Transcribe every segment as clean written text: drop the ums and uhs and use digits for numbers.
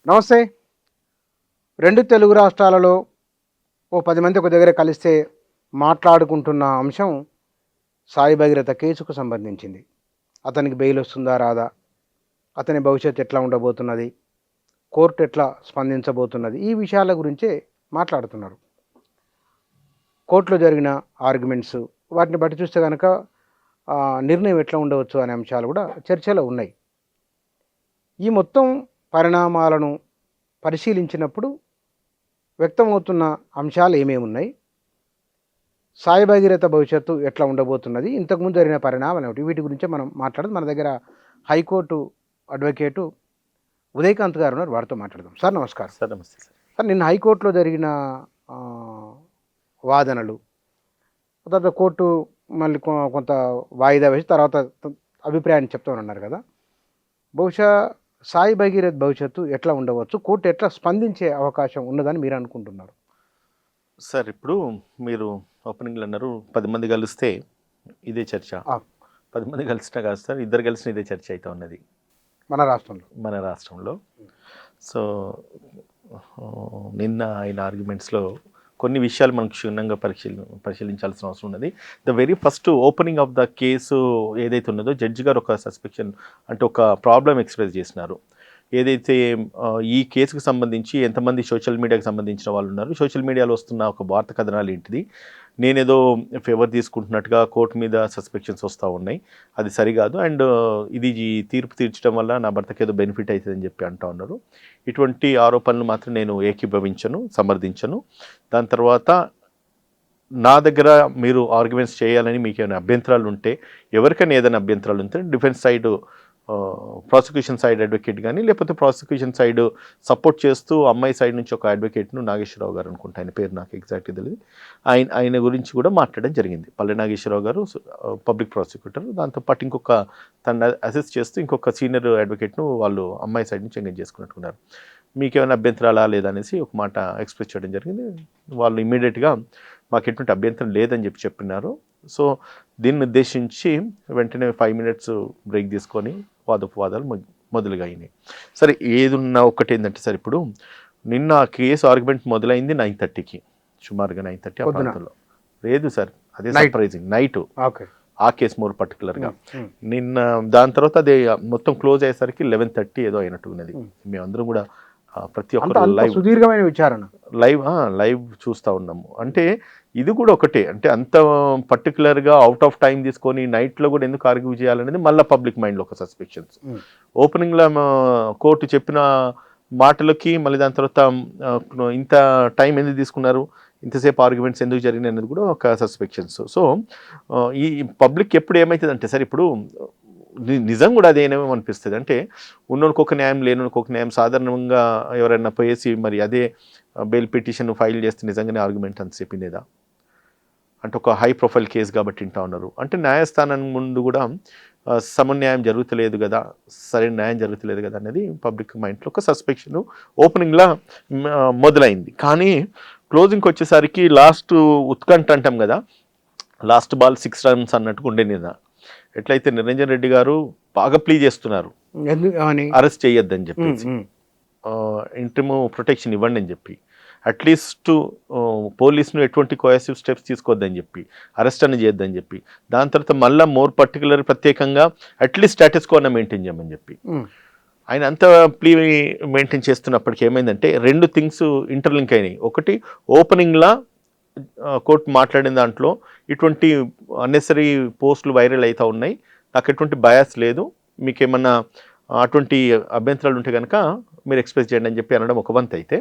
నమస్తే. 2 తెలుగు రాష్ట్రాలలో ఓ 10 మంది ఒక దగ్గర కలిస్తే మాట్లాడుకుంటున్న అంశం సాయి భగీరథ కేసుకు సంబంధించింది. అతనికి బెయిల్ వస్తుందా? రాదా? అతని భవిష్యత్తు ఎట్లా ఉండబోతున్నది? కోర్టు ఎట్లా స్పందించబోతున్నది? ఈ విషయాల గురించే మాట్లాడుతున్నారు. కోర్టులో జరిగిన ఆర్గ్యుమెంట్స్ వాటిని బట్టి చూస్తే గనక నిర్ణయం ఎట్లా ఉండవచ్చు అనే అంశాలు కూడా చర్చలో ఉన్నాయి. ఈ మొత్తం పరిణామాలను పరిశీలించినప్పుడు వ్యక్తమవుతున్న అంశాలు ఏమేమి ఉన్నాయి, సాయి భగీరథ భవిష్యత్తు ఎట్లా ఉండబోతున్నది, ఇంతకుముందు జరిగిన పరిణామాలు ఏమిటి, వీటి గురించే మనం మాట్లాడదు. మన దగ్గర హైకోర్టు అడ్వకేటు ఉదయకాంత్ గారు ఉన్నారు, వారితో మాట్లాడదాం. సార్ నమస్కారం. సార్ నమస్తే సార్. సార్, నిన్న హైకోర్టులో జరిగిన ఆ, వాదనలు తర్వాత కోర్టు మళ్ళీ కొంత వాయిదా వేసి తర్వాత అభిప్రాయాన్ని చెప్తామన్నారు కదా. బహుశా సాయి భగీరథ్ భవిష్యత్తు ఎట్లా ఉండవచ్చు, కోర్టు ఎట్లా స్పందించే అవకాశం ఉన్నదని మీరు అనుకుంటున్నారు? సార్ ఇప్పుడు మీరు ఓపెనింగ్లో అన్నారు 10 మంది కలిస్తే ఇదే చర్చ. 10 మంది కలిసినా కాదు సార్, ఇద్దరు కలిసిన ఇదే చర్చ అయితే ఉన్నది మన రాష్ట్రంలో. సో నిన్న ఆయన ఆర్గ్యుమెంట్స్లో కొన్ని విషయాలు మనకు క్షుణ్ణంగా పరిశీలించాల్సిన అవసరం ఉన్నది. The very first opening of the case ఏదైతే ఉన్నదో జడ్జి గారు ఒక సస్పెక్షన్ అంటే ఒక ప్రాబ్లం ఎక్స్ప్రెస్ చేసినారు. ఏదైతే ఈ కేసుకు సంబంధించి ఎంతమంది సోషల్ మీడియాకి సంబంధించిన వాళ్ళు ఉన్నారు, సోషల్ మీడియాలో వస్తున్న ఒక వార్త కథనాలు ఏంటిది, నేనేదో ఫేవర్ తీసుకుంటున్నట్టుగా కోర్టు మీద సస్పెక్షన్స్ వస్తూ ఉన్నాయి, అది సరికాదు, అండ్ ఇది తీర్పు తీర్చడం వల్ల నా భర్తకి ఏదో బెనిఫిట్ అవుతుందని చెప్పి అంటూ ఉన్నారు. ఇటువంటి ఆరోపణలు మాత్రం నేను ఏకీభవించను, సమర్థించను. దాని తర్వాత నా దగ్గర మీరు ఆర్గ్యుమెంట్స్ చేయాలని మీకు ఏమైనా అభ్యంతరాలు ఉంటే, ఎవరికైనా ఏదైనా అభ్యంతరాలు ఉంటే defence side prosecution side advocate కానీ లేకపోతే ప్రాసిక్యూషన్ సైడ్ సపోర్ట్ చేస్తూ అమ్మాయి సైడ్ నుంచి ఒక అడ్వకేట్ను నాగేశ్వరరావు గారు అనుకుంటా, ఆయన పేరు నాకు ఎగ్జాక్ట్గా తెలియదు, ఆయన గురించి కూడా మాట్లాడడం జరిగింది. పల్లె నాగేశ్వరరావు గారు పబ్లిక్ ప్రాసిక్యూటర్, దాంతోపాటు ఇంకొక తను అసిస్ట్ చేస్తూ ఇంకొక సీనియర్ అడ్వకేట్ను వాళ్ళు అమ్మాయి సైడ్ నుంచి ఎంగేజ్ చేసుకున్నట్టున్నారు. మీకేమైనా అభ్యంతరాలా లేదనేసి ఒక మాట ఎక్స్ప్రెస్ చేయడం జరిగింది. వాళ్ళు ఇమ్మీడియట్గా మాకు ఎటువంటి అభ్యంతరం లేదని చెప్పినారు. సో దీన్ని ఉద్దేశించి వెంటనే 5 minutes బ్రేక్ తీసుకొని వాదాలు మొదలుగా అయినాయి. సరే, ఏదున్నా ఒకటి ఏంటంటే సార్, ఇప్పుడు నిన్న కేసు ఆర్గ్యుమెంట్ మొదలైంది 9:30కి, సుమారుగా 9:30 ఆ ప్రాంతంలో. లేదు సార్, అదే సర్ప్రైజింగ్, నైట్ ఆ కేసు మోర్ పర్టికులర్గా. నిన్న దాని తర్వాత అది మొత్తం క్లోజ్ అయ్యేసరికి 11:30 ఏదో అయినట్టున్నది. మేమందరం కూడా ప్రతి ఒక్కరు సుదీర్ఘమైన విచారణ లైవ్ చూస్తూ ఉన్నాము. అంటే ఇది కూడా ఒకటే, అంటే అంత పర్టికులర్గా అవుట్ ఆఫ్ టైం తీసుకొని నైట్లో కూడా ఎందుకు ఆర్గ్యూ చేయాలనేది మళ్ళీ పబ్లిక్ మైండ్లో ఒక సస్పెక్షన్స్. ఓపెనింగ్లో కోర్టు చెప్పిన మాటలకి మళ్ళీ దాని తర్వాత ఇంత టైం ఎందుకు తీసుకున్నారు, ఇంతసేపు ఆర్గ్యుమెంట్స్ ఎందుకు జరిగినాయి అనేది కూడా ఒక సస్పెక్షన్స్. సో ఈ పబ్లిక్ ఎప్పుడు ఏమవుతుందంటే సార్, ఇప్పుడు నిజం కూడా అదేనేమో అనిపిస్తుంది. అంటే ఉన్నోనికి ఒక న్యాయం, లేనోనికి ఒక న్యాయం. సాధారణంగా ఎవరైనా పోయేసి మరి అదే బెయిల్ పిటిషన్ ఫైల్ చేస్తే నిజంగానే ఆర్గ్యుమెంట్ అంత చెప్పిందేదా అంటే ఒక హై ప్రొఫైల్ కేసు కాబట్టి వింటా ఉన్నారు. అంటే న్యాయస్థానం ముందు కూడా సమన్యాయం జరుగుతలేదు కదా, సరైన న్యాయం జరుగుతలేదు కదా అనేది పబ్లిక్ మైండ్లో ఒక సస్పెక్షన్ ఓపెనింగ్లా మొదలైంది. కానీ క్లోజింగ్కి వచ్చేసరికి లాస్ట్ ఉత్కంఠ అంటాం కదా, లాస్ట్ బాల్ 6 runs అన్నట్టుగా ఉండే నిన్న. ఎట్లయితే నిరంజన్ రెడ్డి గారు బాగా ప్లీ చేస్తున్నారు అరెస్ట్ చేయొద్దని చెప్పేసి, ఇంటర్మ్ ప్రొటెక్షన్ ఇవ్వండి అని చెప్పి, అట్లీస్ట్ పోలీసును ఎటువంటి కోయాసివ్ స్టెప్స్ తీసుకోవద్దని చెప్పి, అరెస్ట్ అని చేయొద్దని చెప్పి, దాని తర్వాత మళ్ళీ మోర్ పర్టికులర్ ప్రత్యేకంగా అట్లీస్ట్ స్టాటస్ కోన మెయింటైన్ చేయమని చెప్పి ఆయన అంత ప్లీ మెయింటైన్ చేస్తున్నప్పటికీ ఏమైందంటే 2 things ఇంటర్లింక్ అయినాయి. ఒకటి, ఓపెనింగ్లా కోర్టు మాట్లాడిన దాంట్లో ఇటువంటి అన్నెసరీ పోస్టులు వైరల్ అవుతూ ఉన్నాయి, నాకు ఎటువంటి బయాస్ లేదు, మీకేమన్నా అటువంటి అభ్యంతరాలు ఉంటే కనుక మీరు ఎక్స్ప్రెస్ చేయండి అని చెప్పి అనడం ఒక వంతు అయితే,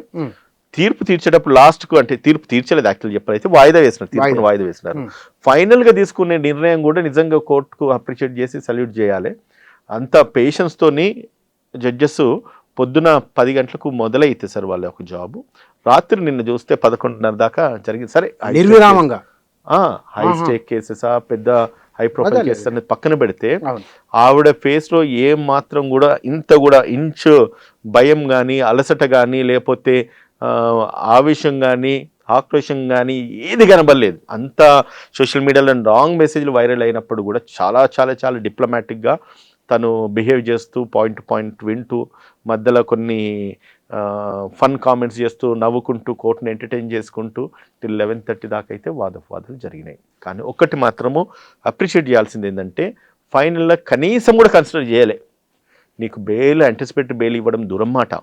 తీర్పు తీర్చేటప్పుడు లాస్ట్కు అంటే తీర్పు తీర్చలేదు యాక్చువల్ చెప్పారైతే వాయిదా వేసినారు, తీర్పును వాయిదా వేసినారు. ఫైనల్గా తీసుకునే నిర్ణయం కూడా నిజంగా కోర్టుకు అప్రిషియేట్ చేసి సల్యూట్ చేయాలి. అంత పేషెన్స్తోని జడ్జెస్ పొద్దున 10 గంటలకు మొదలైతే సార్ వాళ్ళ ఒక జాబు, రాత్రి నిన్న చూస్తే 11:30 దాకా జరిగింది. సరే, నిర్విరామంగా హై స్టేక్ కేసెస్, పెద్ద హై ప్రొఫైల్ కేసెస్ అనేది పక్కన పెడితే ఆవిడ ఫేస్లో ఏం మాత్రం కూడా ఇంత కూడా ఇంచ్ భయం కానీ, అలసట కానీ, లేకపోతే ఆవేశం కానీ, ఆక్రోషం కానీ ఏది కనబడలేదు. అంతా సోషల్ మీడియాలో రాంగ్ మెసేజ్లు వైరల్ అయినప్పుడు కూడా చాలా చాలా చాలా డిప్లొమాటిక్గా తను బిహేవ్ చేస్తూ పాయింట్ టు పాయింట్ వింటూ మధ్యలో కొన్ని ఫన్ కామెంట్స్ చేస్తూ నవ్వుకుంటూ కోర్టును ఎంటర్టైన్ చేసుకుంటూ టిల్ 11:30 దాకా అయితే వాదోపవాదాలు జరిగినాయి. కానీ ఒక్కటి మాత్రము అప్రిషియేట్ చేయాల్సింది ఏంటంటే ఫైనల్గా కనీసం కూడా కన్సిడర్ చేయలే. నీకు బెయిల్ యాంటిసిపేటరీ బెయిల్ ఇవ్వడం దూరం మాట,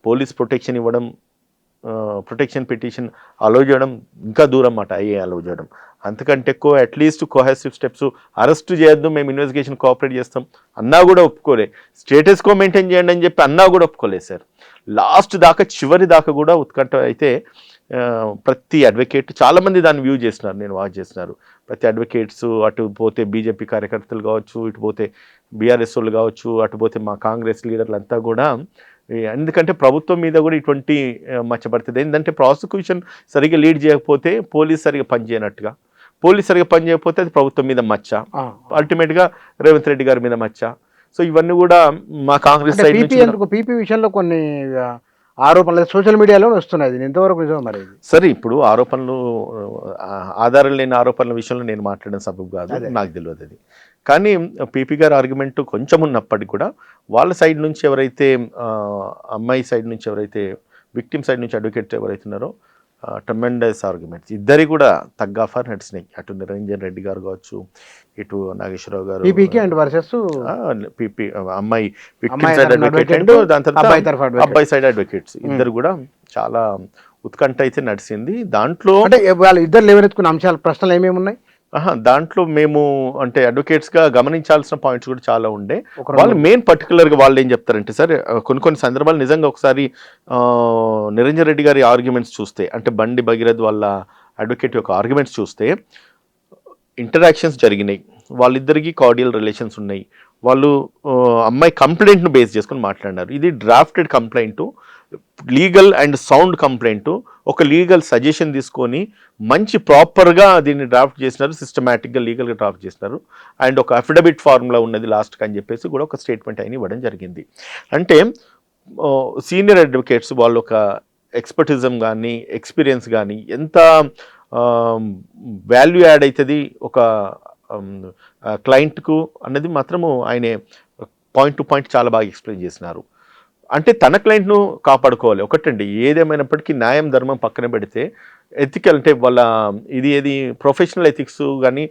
పోలీస్ ప్రొటెక్షన్ ఇవ్వడం, ప్రొటెక్షన్ పిటిషన్ అలౌ చేయడం ఇంకా దూరం మాట, అయ్యే అలౌ చేయడం. అంతకంటే ఎక్కువ అట్లీస్ట్ కోహెసివ్ స్టెప్స్, అరెస్ట్ చేయొద్దు మేము ఇన్వెస్టిగేషన్ కోఆపరేట్ చేస్తాం అన్నా కూడా ఒప్పుకోలే, స్టేటస్ కో మెయింటైన్ చేయండి అని చెప్పి అన్నా కూడా ఒప్పుకోలేదు సార్. లాస్ట్ దాకా చివరి దాకా కూడా ఉత్కంఠ అయితే ప్రతి అడ్వకేట్ చాలామంది దాన్ని వ్యూ చేస్తున్నారు, నేను వాచ్ చేస్తున్నారు. ప్రతి అడ్వకేట్స్ అటు పోతే బీజేపీ కార్యకర్తలు కావచ్చు, ఇటు పోతే బీఆర్ఎస్ వాళ్ళు కావచ్చు, అటు పోతే మా కాంగ్రెస్ లీడర్లు అంతా కూడా, ఎందుకంటే ప్రభుత్వం మీద కూడా ఇటువంటి మచ్చబడుతుంది. ఏంటంటే ప్రాసిక్యూషన్ సరిగ్గా లీడ్ చేయకపోతే పోలీస్ సరిగ్గా పనిచేయనట్టుగా, పోలీస్ సరిగ్గా పనిచేయకపోతే అది ప్రభుత్వం మీద మచ్చ, అల్టిమేట్గా రేవంత్ రెడ్డి గారి మీద మచ్చ. సో ఇవన్నీ కూడా మా కాంగ్రెస్ సైడ్ నుంచి పీపీ విషయంలో కొన్ని ఆరోపణలు సోషల్ మీడియాలో వస్తున్నాయి, ఎంతవరకు నిజం మరి? సరే, ఇప్పుడు ఆరోపణలు ఆధారం లేని ఆరోపణల విషయంలో నేను మాట్లాడిన సబబు కాదు, నాకు తెలియదు అది. కానీ పీపీ గారి ఆర్గ్యుమెంట్ కొంచెం ఉన్నప్పటికీ కూడా వాళ్ళ సైడ్ నుంచి ఎవరైతే అమ్మాయి సైడ్ నుంచి ఎవరైతే విక్టిమ్ సైడ్ నుంచి అడ్వకేట్ ఎవరైతే ఉన్నారో ట్రెమెండస్ ఆర్గ్యుమెంట్స్ ఇద్దరి కూడా తగ్గాఫర్ నడిచినాయి. అటు నిరంజన్ రెడ్డి గారు కావచ్చు, ఇటు నాగేశ్వరరావు గారు, పీపీ అమ్మాయి విక్టిమ్ సైడ్ అడ్వకేట్ అండ్ దాని తర్వాత అబ్బాయి సైడ్ అడ్వకేట్స్ ఇద్దరు కూడా చాలా ఉత్కంఠ అయితే నడిచింది. దాంట్లో అంటే వాళ్ళు ఇద్దరు లేవనెత్తుకున్న అంశాలు ప్రశ్నలు ఏమేమి ఉన్నాయి? దాంట్లో మేము అంటే అడ్వకేట్స్గా గమనించాల్సిన పాయింట్స్ కూడా చాలా ఉండే. వాళ్ళు మెయిన్ పర్టికులర్గా వాళ్ళు ఏం చెప్తారంటే సార్, కొన్ని సందర్భాలు నిజంగా ఒకసారి నిరంజన్ రెడ్డి గారి ఆర్గ్యుమెంట్స్ చూస్తే, అంటే బండి భగీరథ్ వాళ్ళ అడ్వకేట్ యొక్క ఆర్గ్యుమెంట్స్ చూస్తే ఇంటరాక్షన్స్ జరిగినాయి, వాళ్ళిద్దరికీ కార్డియల్ రిలేషన్స్ ఉన్నాయి, వాళ్ళు అమ్మాయి కంప్లైంట్ను బేస్ చేసుకొని మాట్లాడినారు. ఇది drafted complaint, legal and sound complaint, ఒక లీగల్ సజెషన్ తీసుకొని మంచి ప్రాపర్గా దీన్ని డ్రాఫ్ట్ చేసినారు, సిస్టమేటిక్గా లీగల్గా డ్రాఫ్ట్ చేసినారు. అండ్ ఒక అఫిడవిట్ ఫార్ములా ఉన్నది లాస్ట్కి అని చెప్పేసి కూడా ఒక స్టేట్మెంట్ అయిన ఇవ్వడం జరిగింది. అంటే సీనియర్ అడ్వకేట్స్ వాళ్ళు ఒక ఎక్స్పర్టిజం కానీ ఎక్స్పీరియన్స్ కానీ ఎంత వాల్యూ యాడ్ అవుతుంది ఒక క్లయింట్కు అన్నది మాత్రము ఆయన పాయింట్ టు పాయింట్ చాలా బాగా ఎక్స్ప్లెయిన్ చేసినారు. అంటే తన క్లయింట్ను కాపాడుకోవాలి ఒకటండి, ఏదేమైనప్పటికీ న్యాయం ధర్మం పక్కన పెడితే ఎథికల్ అంటే వాళ్ళ ఏది ప్రొఫెషనల్ ఎథిక్స్ కానీ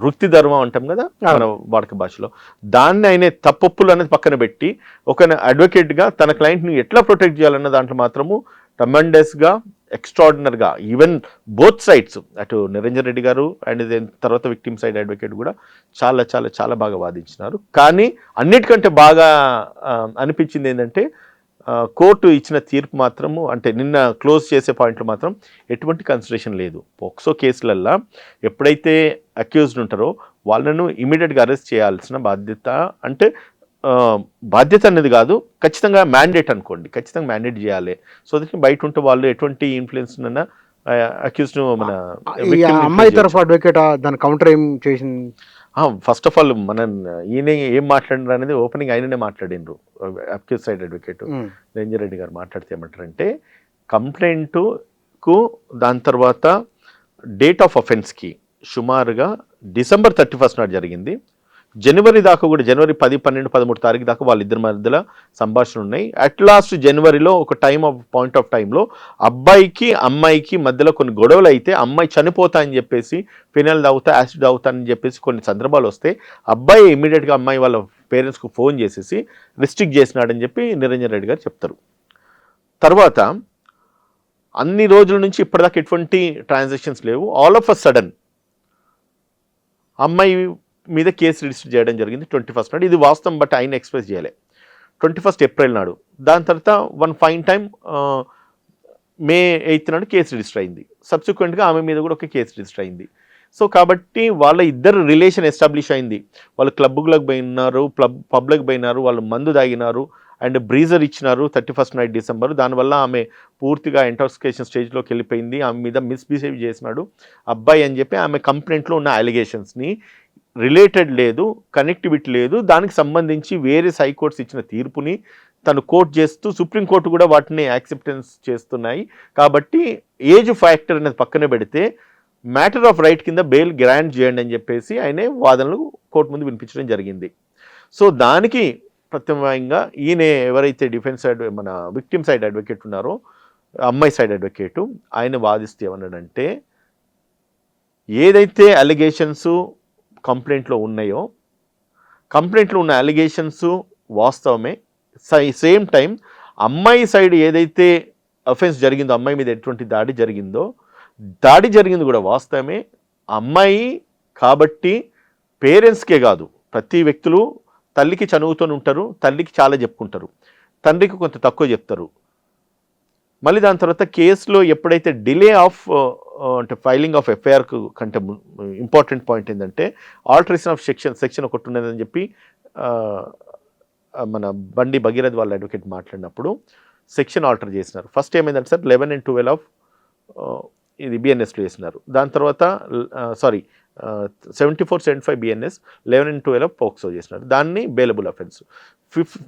వృత్తి ధర్మం అంటాం కదా మన వాడక భాషలో, దాన్ని ఆయన తప్పొప్పులు అనేది పక్కన పెట్టి ఒక అడ్వకేట్గా తన క్లయింట్ని ఎట్లా ప్రొటెక్ట్ చేయాలన్న దాంట్లో మాత్రము ట్రెమెండస్గా ఎక్స్ట్రాడినరీగా ఈవెన్ బోత్ సైడ్స్, అటు నిరంజన్ రెడ్డి గారు అండ్ తర్వాత విక్టిమ్ సైడ్ అడ్వకేట్ కూడా చాలా చాలా చాలా బాగా వాదించినారు. కానీ అన్నిటికంటే బాగా అనిపించింది ఏంటంటే కోర్టు ఇచ్చిన తీర్పు మాత్రము, అంటే నిన్న క్లోజ్ చేసే పాయింట్లు మాత్రం ఎటువంటి కన్సిడరేషన్ లేదు. పోక్సో కేసులల్లో ఎప్పుడైతే అక్యూజ్డ్ ఉంటారో వాళ్ళను ఇమీడియట్గా అరెస్ట్ చేయాల్సిన బాధ్యత, అంటే బాధ్యత అనేది కాదు, ఖచ్చితంగా మ్యాండేట్ అనుకోండి, ఖచ్చితంగా మ్యాండేట్ చేయాలి. సో దట్ బయట ఉంటే వాళ్ళు ఎటువంటి ఇన్ఫ్లుయెన్స్ ఉన్నా అక్యూజ్డ్ మన అమ్మాయి తరఫు అడ్వకేట్ దాని కౌంటర్ ఏం చేసింది? ఫస్ట్ ఆఫ్ ఆల్ ఈయన ఏం మాట్లాడినారు అనేది ఓపెనింగ్ ఆయననే మాట్లాడినరు. Accused side advocate Niranjan Reddy గారు మాట్లాడితే ఏమంటారంటే, కంప్లైంట్కు దాని తర్వాత డేట్ ఆఫ్ అఫెన్స్కి సుమారుగా December 31 నాడు జరిగింది. జనవరి దాకా కూడా జనవరి 10, 12, 13 తారీఖు దాకా వాళ్ళిద్దరి మధ్యలో సంభాషణ ఉన్నాయి. అట్ లాస్ట్ జనవరిలో ఒక పాయింట్ ఆఫ్ టైంలో అబ్బాయికి అమ్మాయికి మధ్యలో కొన్ని గొడవలు అయితే అమ్మాయి చనిపోతా అని చెప్పేసి ఫినాయిల్ తాగుతా యాసిడ్ తాగుతా అని చెప్పేసి కొన్ని సందర్భాలు వస్తే అబ్బాయి ఇమీడియట్గా అమ్మాయి వాళ్ళ పేరెంట్స్కు ఫోన్ చేసేసి రిస్ట్రిక్ట్ చేసినాడని చెప్పి నిరంజన్ రెడ్డి గారు చెప్తారు. తర్వాత అన్ని రోజుల నుంచి ఇప్పటిదాకా ఎటువంటి ట్రాన్సాక్షన్స్ లేవు. ఆల్ ఆఫ్ అ సడన్ అమ్మాయి మీద కేసు రిజిస్టర్ చేయడం జరిగింది 21 నాడు. ఇది వాస్తవం, బట్ ఆయన ఎక్స్ప్రెస్ చేయలే. 21 ఏప్రిల్ నాడు, దాని తర్వాత వన్ ఫైన్ టైం May 8 నాడు కేసు రిజిస్టర్ అయింది. సబ్సిక్వెంట్గా ఆమె మీద కూడా ఒక కేసు రిజిస్టర్ అయింది. సో కాబట్టి వాళ్ళ ఇద్దరు రిలేషన్ ఎస్టాబ్లిష్ అయింది. వాళ్ళు క్లబ్లకు పోయినారు, పబ్లకు పోయినారు, వాళ్ళు మందు తాగినారు అండ్ బ్రీజర్ ఇచ్చినారు 31 నైట్ December. దానివల్ల ఆమె పూర్తిగా ఇంటాక్సికేషన్ స్టేజ్లోకి వెళ్ళిపోయింది. ఆమె మీద మిస్బిహేవ్ చేసినాడు అబ్బాయి అని చెప్పి ఆమె కంప్లైంట్లో ఉన్న అలిగేషన్స్ని రిలేటెడ్ లేదు, కనెక్టివిటీ లేదు, దానికి సంబంధించి వేరే హైకోర్ట్స్ ఇచ్చిన తీర్పుని తను కోర్ట్ చేస్తూ సుప్రీంకోర్టు కూడా వాటిని యాక్సెప్టెన్స్ చేస్తున్నాయి. కాబట్టి ఏజ్ ఫ్యాక్టర్ అనేది పక్కన పెడితే మ్యాటర్ ఆఫ్ రైట్ కింద బెయిల్ గ్రాంట్ చేయండి అని చెప్పేసి ఆయన వాదనలు కోర్టు ముందు వినిపించడం జరిగింది. సో దానికి ప్రత్యామ్నాయంగా ఈయన ఎవరైతే డిఫెన్స్ సైడ్ మన విక్టిమ్ సైడ్ అడ్వకేట్ ఉన్నారో అమ్మాయి సైడ్ అడ్వకేటు ఆయన వాదిస్తే ఏమన్నాడంటే ఏదైతే అలిగేషన్స్ కంప్లైంట్లో ఉన్నాయో కంప్లైంట్లో ఉన్న అలిగేషన్స్ వాస్తవమే, సేమ్ టైం అమ్మాయి సైడ్ ఏదైతే అఫెన్స్ జరిగిందో అమ్మాయి మీద ఎటువంటి దాడి జరిగింది కూడా వాస్తవమే. అమ్మాయి కాబట్టి పేరెంట్స్కే కాదు ప్రతి వ్యక్తులు తల్లికి చనువుతూనే ఉంటారు, తల్లికి చాలా చెప్పుకుంటారు, తండ్రికి కొంత తక్కువ చెప్తారు. మళ్ళీ దాని తర్వాత కేసులో ఎప్పుడైతే డిలే ఆఫ్ అంటే ఫైలింగ్ ఆఫ్ ఎఫ్ఐఆర్ కంటే ఇంపార్టెంట్ పాయింట్ ఏంటంటే ఆల్టరేషన్ ఆఫ్ సెక్షన్ ఒకటి ఉన్నదని చెప్పి మన బండి భగీరథ్ వాళ్ళ అడ్వకేట్ మాట్లాడినప్పుడు సెక్షన్ ఆల్టర్ చేసినారు. ఫస్ట్ ఏమైందంటే సార్ 11 and 12 ఆఫ్ ఇది బిఎన్ఎస్లో చేసినారు. దాని తర్వాత 74-75 బిఎన్ఎస్ 11 and 12 ఆఫ్ పోక్సో చేసినారు. దాన్ని బెయిలబుల్ అఫెన్స్.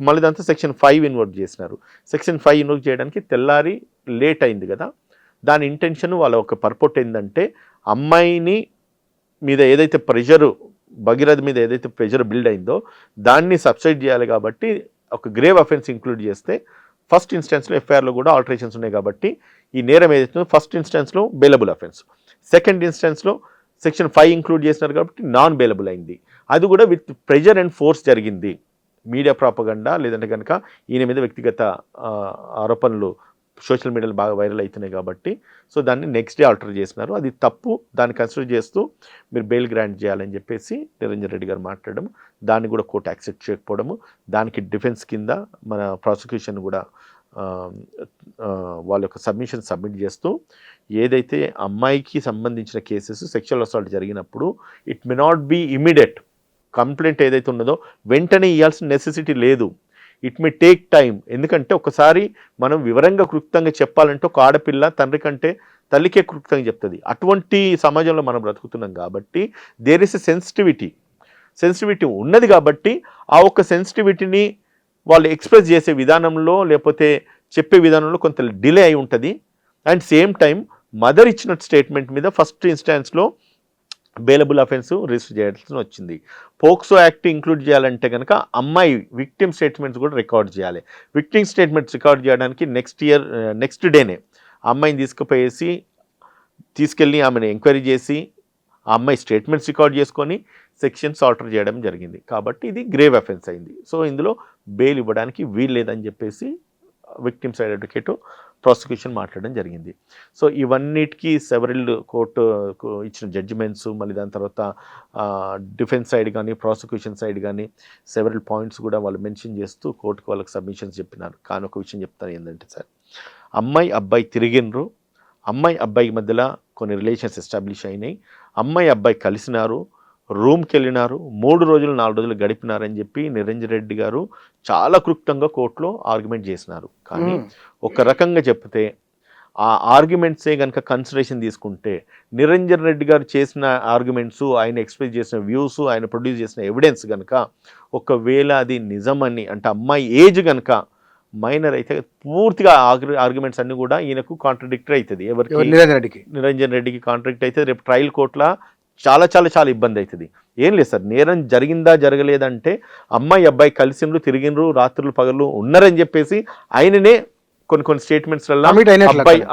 మళ్ళీ దాంతో సెక్షన్ 5 ఇన్వర్ట్ చేసినారు. సెక్షన్ 5 ఇన్వర్ట్ చేయడానికి తెల్లారి లేట్ అయింది కదా, దాని ఇంటెన్షన్ వాళ్ళ ఒక పర్పోర్ట్ ఏంటంటే అమ్మాయిని మీద ఏదైతే ప్రెషరు భగీరథ్ మీద ఏదైతే ప్రెషర్ బిల్డ్ అయిందో దాన్ని సబ్సైడ్ చేయాలి కాబట్టి ఒక గ్రేవ్ అఫెన్స్ ఇంక్లూడ్ చేస్తే ఫస్ట్ ఇన్స్టెన్స్లో ఎఫ్ఐఆర్లో కూడా ఆల్టరేషన్స్ ఉన్నాయి కాబట్టి ఈ నేరం ఏదైతుందో ఫస్ట్ ఇన్స్టెన్స్లో బెయిలబుల్ అఫెన్స్, సెకండ్ ఇన్స్టెన్స్లో సెక్షన్ 5 ఇంక్లూడ్ చేసినారు కాబట్టి నాన్ బెయిలబుల్ అయింది. అది కూడా విత్ ప్రెజర్ అండ్ ఫోర్స్ జరిగింది. మీడియా ప్రాపగండా లేదంటే కనుక ఈయన మీద వ్యక్తిగత ఆరోపణలు సోషల్ మీడియాలో బాగా వైరల్ అవుతున్నాయి కాబట్టి సో దాన్ని నెక్స్ట్ డే ఆల్టర్ చేసినారు. అది తప్పు, దాన్ని కన్సిడర్ చేస్తూ మీరు బెయిల్ గ్రాంట్ చేయాలని చెప్పేసి నిరంజన్ రెడ్డి గారు మాట్లాడడం, దాన్ని కూడా కోర్టు యాక్సెప్ట్ చేయకపోవడము, దానికి డిఫెన్స్ కింద మన ప్రాసిక్యూషన్ కూడా వాళ్ళ యొక్క సబ్మిట్ చేస్తూ ఏదైతే అమ్మాయికి సంబంధించిన కేసెస్ సెక్షువల్ అసాల్ట్ జరిగినప్పుడు it may not be immediate complaint ఏదైతే ఉన్నదో వెంటనే ఇవ్వాల్సిన నెసెసిటీ లేదు. It may take time. ఎందుకంటే ఒకసారి మనం వివరంగా క్లుప్తంగా చెప్పాలంటే ఒక ఆడపిల్ల తండ్రి కంటే తల్లికే క్లుప్తంగా చెప్తుంది. అటువంటి సమాజంలో మనం బ్రతుకుతున్నాం కాబట్టి దేర్ ఇస్ ఎ సెన్సిటివిటీ ఉన్నది కాబట్టి ఆ ఒక్క సెన్సిటివిటీని వాళ్ళు ఎక్స్ప్రెస్ చేసే విధానంలో లేకపోతే చెప్పే విధానంలో కొంత డిలే అయి ఉంటుంది. అండ్ సేమ్ టైం మదర్ ఇచ్చిన స్టేట్మెంట్ మీద ఫస్ట్ ఇన్స్టాన్స్లో బెయిలబుల్ అఫెన్స్ రిజిస్టర్ చేయాల్సి వచ్చింది. పోక్సో యాక్ట్ ఇంక్లూడ్ చేయాలంటే కనుక అమ్మాయి విక్టిమ్ స్టేట్మెంట్స్ కూడా రికార్డ్ చేయాలి. విక్టిమ్ స్టేట్మెంట్స్ రికార్డ్ చేయడానికి నెక్స్ట్ డేనే అమ్మాయిని తీసుకెళ్ళి ఆమెను ఎంక్వైరీ చేసి ఆ అమ్మాయి స్టేట్మెంట్స్ రికార్డ్ చేసుకొని సెక్షన్స్ ఆల్టర్ చేయడం జరిగింది. కాబట్టి ఇది గ్రేవ్ అఫెన్స్ అయింది. సో ఇందులో బెయిల్ ఇవ్వడానికి వీల్లేదని చెప్పేసి విక్టిమ్ సైడ్ అడ్వకేటు ప్రాసిక్యూషన్ మాట్లాడడం జరిగింది. సో ఇవన్నిటికీ సెవరల్ కోర్టు ఇచ్చిన జడ్జిమెంట్స్, మళ్ళీ దాని తర్వాత డిఫెన్స్ సైడ్ కానీ ప్రాసిక్యూషన్ సైడ్ కానీ సెవరల్ పాయింట్స్ కూడా వాళ్ళు మెన్షన్ చేస్తూ కోర్టుకు వాళ్ళకి సబ్మిషన్స్ చెప్పినారు. కానీ ఒక విషయం చెప్తాను ఏంటంటే సార్, అమ్మాయి అబ్బాయి తిరిగినరు, అమ్మాయి అబ్బాయి మధ్యలో కొన్ని రిలేషన్స్ ఎస్టాబ్లిష్ అయినాయి, అమ్మాయి అబ్బాయి కలిసినారు, రూమ్కి వెళ్ళినారు, 3 రోజులు 4 రోజులు గడిపినారని చెప్పి నిరంజన్ రెడ్డి గారు చాలా క్లుప్తంగా కోర్టులో ఆర్గ్యుమెంట్ చేసినారు. కానీ ఒక రకంగా చెప్తే ఆ ఆర్గ్యుమెంట్సే కనుక కన్సిడరేషన్ తీసుకుంటే నిరంజన్ రెడ్డి గారు చేసిన ఆర్గ్యుమెంట్స్, ఆయన ఎక్స్ప్రెస్ చేసిన వ్యూస్, ఆయన ప్రొడ్యూస్ చేసిన ఎవిడెన్స్ కనుక ఒకవేళ అది నిజమని అంటే అమ్మాయి ఏజ్ కనుక మైనర్ అయితే పూర్తిగా ఆర్గ్యుమెంట్స్ అన్నీ కూడా ఈయనకు కాంట్రడిక్టరీ అవుతుంది. ఎవరికి? నిరంజన్ రెడ్డికి కాంట్రడిక్ట్ అయితే రేపు ట్రయల్ కోర్టులో చాలా చాలా చాలా ఇబ్బంది అవుతుంది. ఏం లేదు సార్, నేరం జరిగిందా జరగలేదంటే అమ్మాయి అబ్బాయి కలిసిండ్రు, తిరిగినరు, రాత్రులు పగలు ఉన్నారని చెప్పేసి ఆయననే కొన్ని స్టేట్మెంట్స్లలో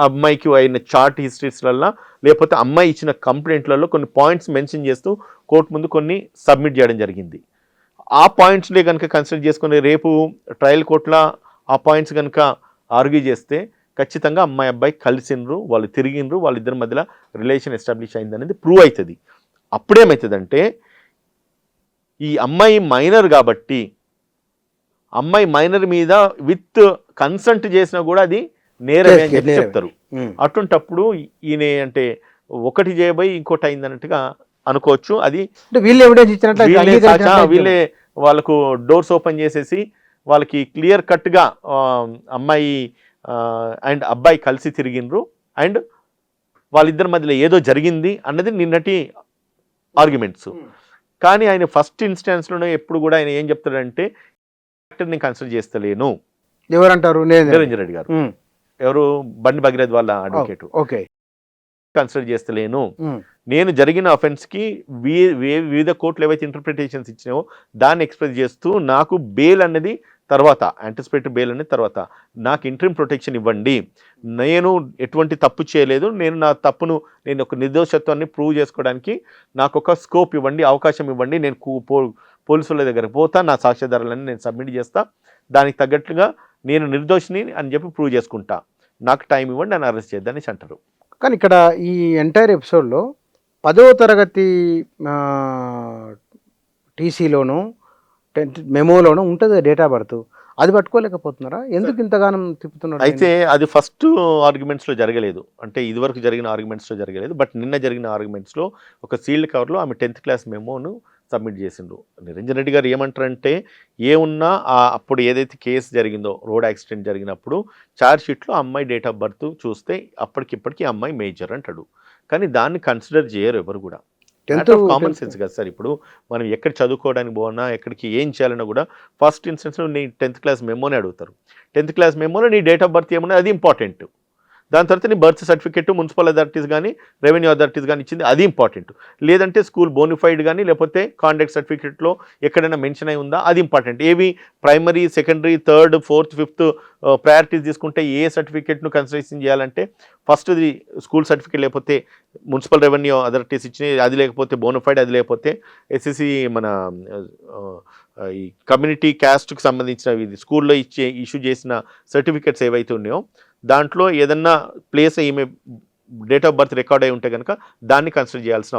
అమ్మాయికి అయిన చార్ట్ హిస్టరీస్లలో లేకపోతే అమ్మాయి ఇచ్చిన కంప్లైంట్లలో కొన్ని పాయింట్స్ మెన్షన్ చేస్తూ కోర్టు ముందు కొన్ని సబ్మిట్ చేయడం జరిగింది. ఆ పాయింట్స్నే కనుక కన్సిడర్ చేసుకుని రేపు ట్రయల్ కోర్టులో ఆ పాయింట్స్ కనుక ఆర్గ్యూ చేస్తే ఖచ్చితంగా అమ్మాయి అబ్బాయి కలిసిండ్రు, వాళ్ళు తిరిగిండ్రు, వాళ్ళిద్దరి మధ్యలో రిలేషన్ ఎస్టాబ్లిష్ అయింది అనేది ప్రూవ్ అవుతుంది. అప్పుడేమవుతుందంటే ఈ అమ్మాయి మైనర్ కాబట్టి అమ్మాయి మైనర్ మీద విత్ కన్సెంట్ చేసినా కూడా అది నేరమే అని చెప్పి చెప్తారు. అటువంటప్పుడు ఈయన అంటే ఒకటి చేయబోయి ఇంకోటి అయింది అన్నట్టుగా అనుకోవచ్చు. అది వీళ్ళే వాళ్ళకు డోర్స్ ఓపెన్ చేసేసి వాళ్ళకి క్లియర్ కట్గా అమ్మాయి అండ్ అబ్బాయి కలిసి తిరిగినరు అండ్ వాళ్ళిద్దరి మధ్యలో ఏదో జరిగింది అన్నది నిన్నటి ఆర్గ్యుమెంట్స్. కానీ ఆయన ఫస్ట్ ఇన్స్టాన్స్లోనే ఎప్పుడు కూడా ఆయన ఏం చెప్తాడంటే నేను కన్సిడర్ చేస్తలేను. ఎవరంటారు? నిరంజన్ రెడ్డి గారు. ఎవరు? బండి భగీరథ్ వాళ్ళ అడ్వకేట్. ఓకే. కన్సిడర్ చేస్తలేను. నేను జరిగిన అఫెన్స్కి వివిధ కోర్టులు ఏవైతే ఇంటర్ప్రిటేషన్స్ ఇచ్చినావో దాన్ని ఎక్స్ప్రెస్ చేస్తూ నాకు బెయిల్ అనేది తర్వాత, యాంటిసిపేటరీ బెయిల్ అనేది తర్వాత, నాకు ఇంటరిమ్ ప్రొటెక్షన్ ఇవ్వండి, నేను ఎటువంటి తప్పు చేయలేదు, నేను నా తప్పును, నేను ఒక నిర్దోషత్వాన్ని ప్రూవ్ చేసుకోవడానికి నాకు ఒక స్కోప్ ఇవ్వండి, అవకాశం ఇవ్వండి, నేను పోలీసుల దగ్గరకు పోతా, నా సాక్ష్యాధారాలన్నీ నేను సబ్మిట్ చేస్తా, దానికి తగ్గట్టుగా నేను నిర్దోషిని అని చెప్పి ప్రూవ్ చేసుకుంటా, నాకు టైం ఇవ్వండి, నన్ను అరెస్ట్ చేద్దామని అంటారు. కానీ ఇక్కడ ఈ ఎంటైర్ ఎపిసోడ్లో 10వ తరగతి టీసీలోను 10th మెమోలోను ఉంటుంది డేట్ ఆఫ్ బర్త్, అది పట్టుకోలేకపోతున్నారా? ఎందుకు ఇంతగానం తిప్పుతున్నారు? అయితే అది ఫస్ట్ ఆర్గ్యుమెంట్స్లో జరగలేదు, అంటే ఇదివరకు జరిగిన ఆర్గ్యుమెంట్స్లో జరగలేదు. బట్ నిన్న జరిగిన ఆర్గ్యుమెంట్స్లో ఒక సీల్డ్ కవర్లో ఆమె 10th క్లాస్ మెమోను సబ్మిట్ చేసిండ్రు. నిరంజన్ రెడ్డి గారు ఏమంటారంటే, ఏమున్నా అప్పుడు ఏదైతే కేసు జరిగిందో, రోడ్ యాక్సిడెంట్ జరిగినప్పుడు ఛార్జ్ షీట్లో అమ్మాయి డేట్ ఆఫ్ బర్త్ చూస్తే అప్పటికిప్పటికీ అమ్మాయి మేజర్ అంటాడు. కానీ దాన్ని కన్సిడర్ చేయరు ఎవరు కూడా. కామన్ సెన్స్ కదా సార్. ఇప్పుడు మనం ఎక్కడ చదువుకోవడానికి పోనా, ఎక్కడికి ఏం చేయాలన్నా కూడా ఫస్ట్ ఇన్స్టెన్స్లో నీ 10th క్లాస్ మెమోనే అడుగుతారు. 10th క్లాస్ మెమోలో నీ డేట్ ఆఫ్ బర్త్ ఏమన్నా అది ఇంపార్టెంట్. దాని తర్వాత నీ బర్త్ సర్టిఫికేట్ మున్సిపల్ అథారిటీస్ కానీ రెవెన్యూ అథారిటీస్ కానీ ఇచ్చింది అది ఇంపార్టెంట్. లేదంటే స్కూల్ బోనిఫైడ్ కానీ లేకపోతే కాంటాక్ట్ సర్టిఫికేట్లో ఎక్కడైనా మెన్షన్ అయి ఉందా అది ఇంపార్టెంట్. ఏవి primary, secondary, 3rd, 4th, 5th priorities తీసుకుంటే ఏ సర్టిఫికేట్ను కన్సిడరేషన్ చేయాలంటే ఫస్ట్ది స్కూల్ సర్టిఫికేట్, లేకపోతే మున్సిపల్ రెవెన్యూ అథారిటీస్ ఇచ్చినాయి అది, లేకపోతే బోనిఫైడ్ అది, లేకపోతే ఎస్ఎస్సి మన ఈ కమ్యూనిటీ క్యాస్ట్కి సంబంధించిన స్కూల్లో ఇష్యూ చేసిన సర్టిఫికేట్స్ ఏవైతే ఉన్నాయో దాంట్లో ఏదన్నా ప్లేస్ ఈమె డేట్ ఆఫ్ బర్త్ రికార్డ్ అయి ఉంటే కనుక దాన్ని కన్సిడర్ చేయాల్సిన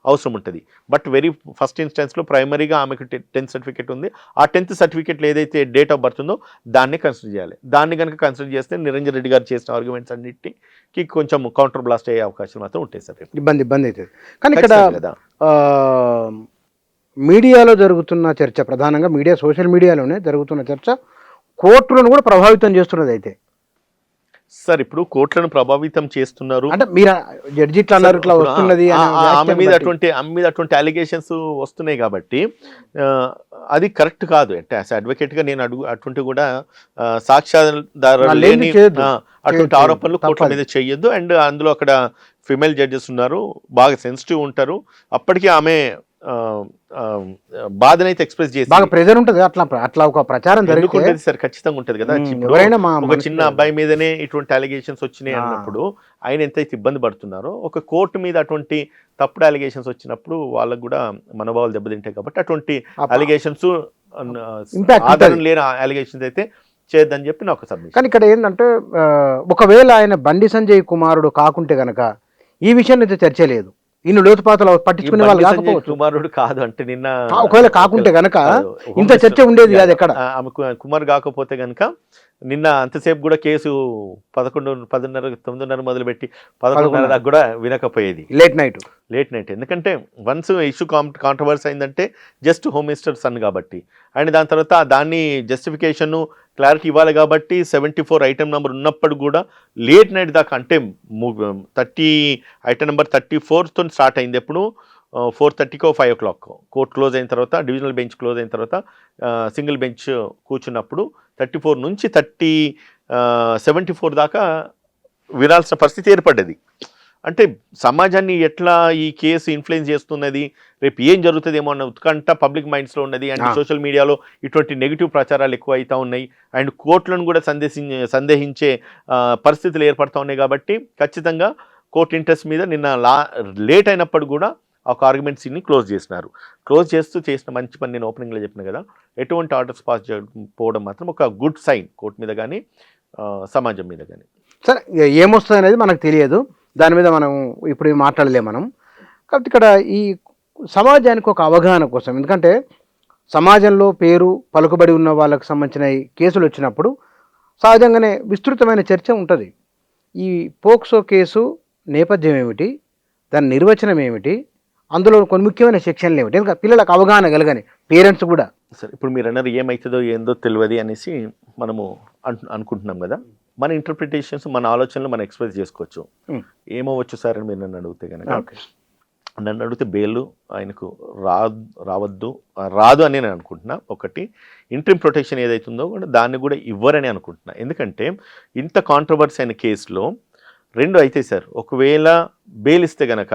అవసరం ఉంటుంది. బట్ వెరీ ఫస్ట్ ఇన్స్టెన్స్లో ప్రైమరీగా ఆమెకు 10th సర్టిఫికేట్ ఉంది. ఆ 10th సర్టిఫికేట్లో ఏదైతే డేట్ ఆఫ్ బర్త్ ఉందో దాన్ని కన్సిడర్ చేయాలి. దాన్ని కనుక కన్సిడర్ చేస్తే నిరంజన్ రెడ్డి గారు చేసిన ఆర్గ్యుమెంట్స్ అన్నిటికీ కొంచెం కౌంటర్ బ్లాస్ట్ అయ్యే అవకాశాలు మాత్రం ఉంటాయి సార్. ఇబ్బంది అవుతుంది. కానీ ఇక్కడ మీడియాలో జరుగుతున్న చర్చ, ప్రధానంగా సోషల్ మీడియాలోనే జరుగుతున్న చర్చ కోర్టులను కూడా ప్రభావితం చేస్తున్నది. అయితే సార్ ఇప్పుడు కోర్టులను ప్రభావితం చేస్తున్నారు అంటే మీరు జడ్జి ఇట్లా అన్నారు, ఇట్లా వస్తున్నది, ఆమె మీద అటువంటి అలిగేషన్స్ వస్తున్నాయి కాబట్టి అది కరెక్ట్ కాదు. అంటే యాజ్ అడ్వకేట్గా నేను అటువంటి కూడా సాక్ష్యాధారాలు లేని అటువంటి ఆరోపణలు కోర్టుల మీద చేయొద్దు. అండ్ అందులో అక్కడ ఫిమేల్ జడ్జెస్ ఉన్నారు, బాగా సెన్సిటివ్ ఉంటారు. అప్పటికీ ఆమె బాధనైతే ఎక్స్ప్రెస్ చేసి బాగా ప్రెజర్ ఉంటుంది. అట్లా ఒక ప్రచారం జరుగుతుంది సార్, ఖచ్చితంగా ఉంటుంది కదా. ఒక చిన్న అబ్బాయి మీదనే ఇటువంటి అలిగేషన్స్ వచ్చినాయి అన్నప్పుడు ఆయన ఎంతైతే ఇబ్బంది పడుతున్నారో, ఒక కోర్టు మీద అటువంటి తప్పుడు అలిగేషన్స్ వచ్చినప్పుడు వాళ్ళకు కూడా మనోభావాలు దెబ్బతింటాయి. కాబట్టి అటువంటి అలిగేషన్స్ ఆధారం లేని అలిగేషన్స్ అయితే చేయొద్దని చెప్పి నాకు సబ్మిషన్. కానీ ఇక్కడ ఏంటంటే, ఒకవేళ ఆయన బండి సంజయ్ కుమారుడు కాకుంటే గనక ఈ విషయాన్ని అయితే చర్చ లేదు, ఇన్ని లోతుపాతలు పట్టించుకునే వాళ్ళు కాకపోవచ్చు. కుమారుడు కాదు అంటే నిన్న ఒకవేళ కాకుంటే గనక ఇంత చర్చ ఉండేది కాదు. ఎక్కడ ఆమె కుమార్ కాకపోతే గనక నిన్న అంతసేపు కూడా కేసు 11, 10:30, 9:30 మొదలుపెట్టి 11:30 దాకా కూడా వినకపోయేది. Late night. ఎందుకంటే వన్స్ ఇష్యూ కాంట్రవర్సీ అయిందంటే జస్ట్ హోమ్ మినిస్టర్ సన్ కాబట్టి, అండ్ దాని తర్వాత దాన్ని జస్టిఫికేషన్ క్లారిటీ ఇవ్వాలి కాబట్టి 74 ఐటమ్ నెంబర్ ఉన్నప్పుడు కూడా లేట్ నైట్ దాకా, అంటే 30 ఐటమ్ నెంబర్ 34తో స్టార్ట్ అయింది. ఎప్పుడు 4:30కో 5 o'clock కోర్ట్ క్లోజ్ అయిన తర్వాత, డివిజనల్ బెంచ్ క్లోజ్ అయిన తర్వాత సింగిల్ బెంచ్ కూర్చున్నప్పుడు 34 నుంచి 74 దాకా వినాల్సిన పరిస్థితి ఏర్పడ్డది. అంటే సమాజాన్ని ఎట్లా ఈ కేసు ఇన్ఫ్లుయెన్స్ చేస్తున్నది, రేపు ఏం జరుగుతుందేమో అన్న ఉత్కంఠ పబ్లిక్ మైండ్స్లో ఉన్నది. అండ్ సోషల్ మీడియాలో ఇటువంటి నెగిటివ్ ప్రచారాలు ఎక్కువ అవుతూ ఉన్నాయి. అండ్ కోర్టులను కూడా సందేహించే పరిస్థితులు ఏర్పడుతూ ఉన్నాయి. కాబట్టి ఖచ్చితంగా కోర్టు ఇంట్రెస్ట్ మీద నిన్న లేట్ అయినప్పుడు కూడా ఒక ఆర్గ్యుమెంట్స్ని క్లోజ్ చేసినారు. క్లోజ్ చేసిన మంచి పని నేను ఓపెనింగ్లో చెప్పిన కదా, ఎటువంటి ఆర్డర్స్ పాస్ చేయకపోవడం మాత్రం ఒక గుడ్ సైన్ కోర్టు మీద కానీ సమాజం మీద కానీ. సరే, ఏమొస్తుంది అనేది మనకు తెలియదు, దాని మీద మనం ఇప్పుడు మాట్లాడలేము మనం. కాబట్టి ఇక్కడ ఈ సమాజానికి ఒక అవగాహన కోసం, ఎందుకంటే సమాజంలో పేరు పలుకుబడి ఉన్న వాళ్ళకు సంబంధించిన కేసులు వచ్చినప్పుడు సహజంగానే విస్తృతమైన చర్చ ఉంటుంది. ఈ పోక్సో కేసు నేపథ్యం ఏమిటి, దాని నిర్వచనం ఏమిటి, అందులో కొన్ని ముఖ్యమైన సెక్షన్లు ఏమిటి, ఎందుకంటే పిల్లలకు అవగాహన కలగని పేరెంట్స్ కూడా. సరే, ఇప్పుడు మీరు అన్నారు ఏమవుతుందో ఏందో తెలియదు అనేసి మనము అనుకుంటున్నాం కదా. మన ఇంటర్ప్రిటేషన్స్, మన ఆలోచనలు మనం ఎక్స్ప్రెస్ చేసుకోవచ్చు. ఏమవచ్చు సార్ అని మీరు నన్ను అడిగితే కనుక, నన్ను అడిగితే బెయిల్ ఆయనకు రాదు అని నేను అనుకుంటున్నా. ఒకటి, ఇంటరిమ్ ప్రొటెక్షన్ ఏదైతుందో కూడా దాన్ని కూడా ఇవ్వరని అనుకుంటున్నా. ఎందుకంటే ఇంత కాంట్రవర్సీ అయిన కేసులో రెండు అయితే సార్, ఒకవేళ బెయిల్ ఇస్తే గనక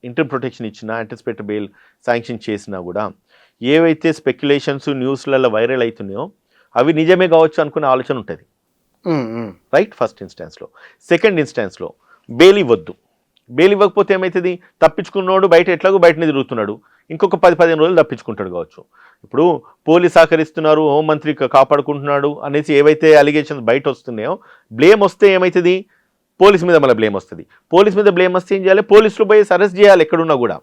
ఇంటర్ ప్రొటెక్షన్ ఇచ్చినా, యాంటిసిపేటరీ బెయిల్ శాంక్షన్ చేసినా కూడా ఏవైతే స్పెక్యులేషన్స్ న్యూస్లలో వైరల్ అవుతున్నాయో అవి నిజమే కావచ్చు అనుకునే ఆలోచన ఉంటుంది, రైట్? ఫస్ట్ ఇన్స్టాన్స్లో. సెకండ్ ఇన్స్టాన్స్లో బెయిల్ ఇవ్వద్దు. బెయిల్ ఇవ్వకపోతే ఏమవుతుంది? తప్పించుకున్నాడు బయట ఎట్లాగో బయటనే తిరుగుతున్నాడు, ఇంకొక 10-15 రోజులు తప్పించుకుంటాడు కావచ్చు. ఇప్పుడు పోలీస్ సహకరిస్తున్నారు, హోంమంత్రి కాపాడుకుంటున్నాడు అనేసి ఏవైతే అలిగేషన్స్ బయట వస్తున్నాయో, బ్లేమ్ వస్తే ఏమవుతుంది? పోలీస్ మీద మళ్ళీ బ్లేమ్ వస్తుంది. పోలీస్ మీద బ్లేమ్ వస్తే ఏం చేయాలి? పోలీసులు పోయి అరెస్ట్ చేయాలి ఎక్కడున్నా కూడా.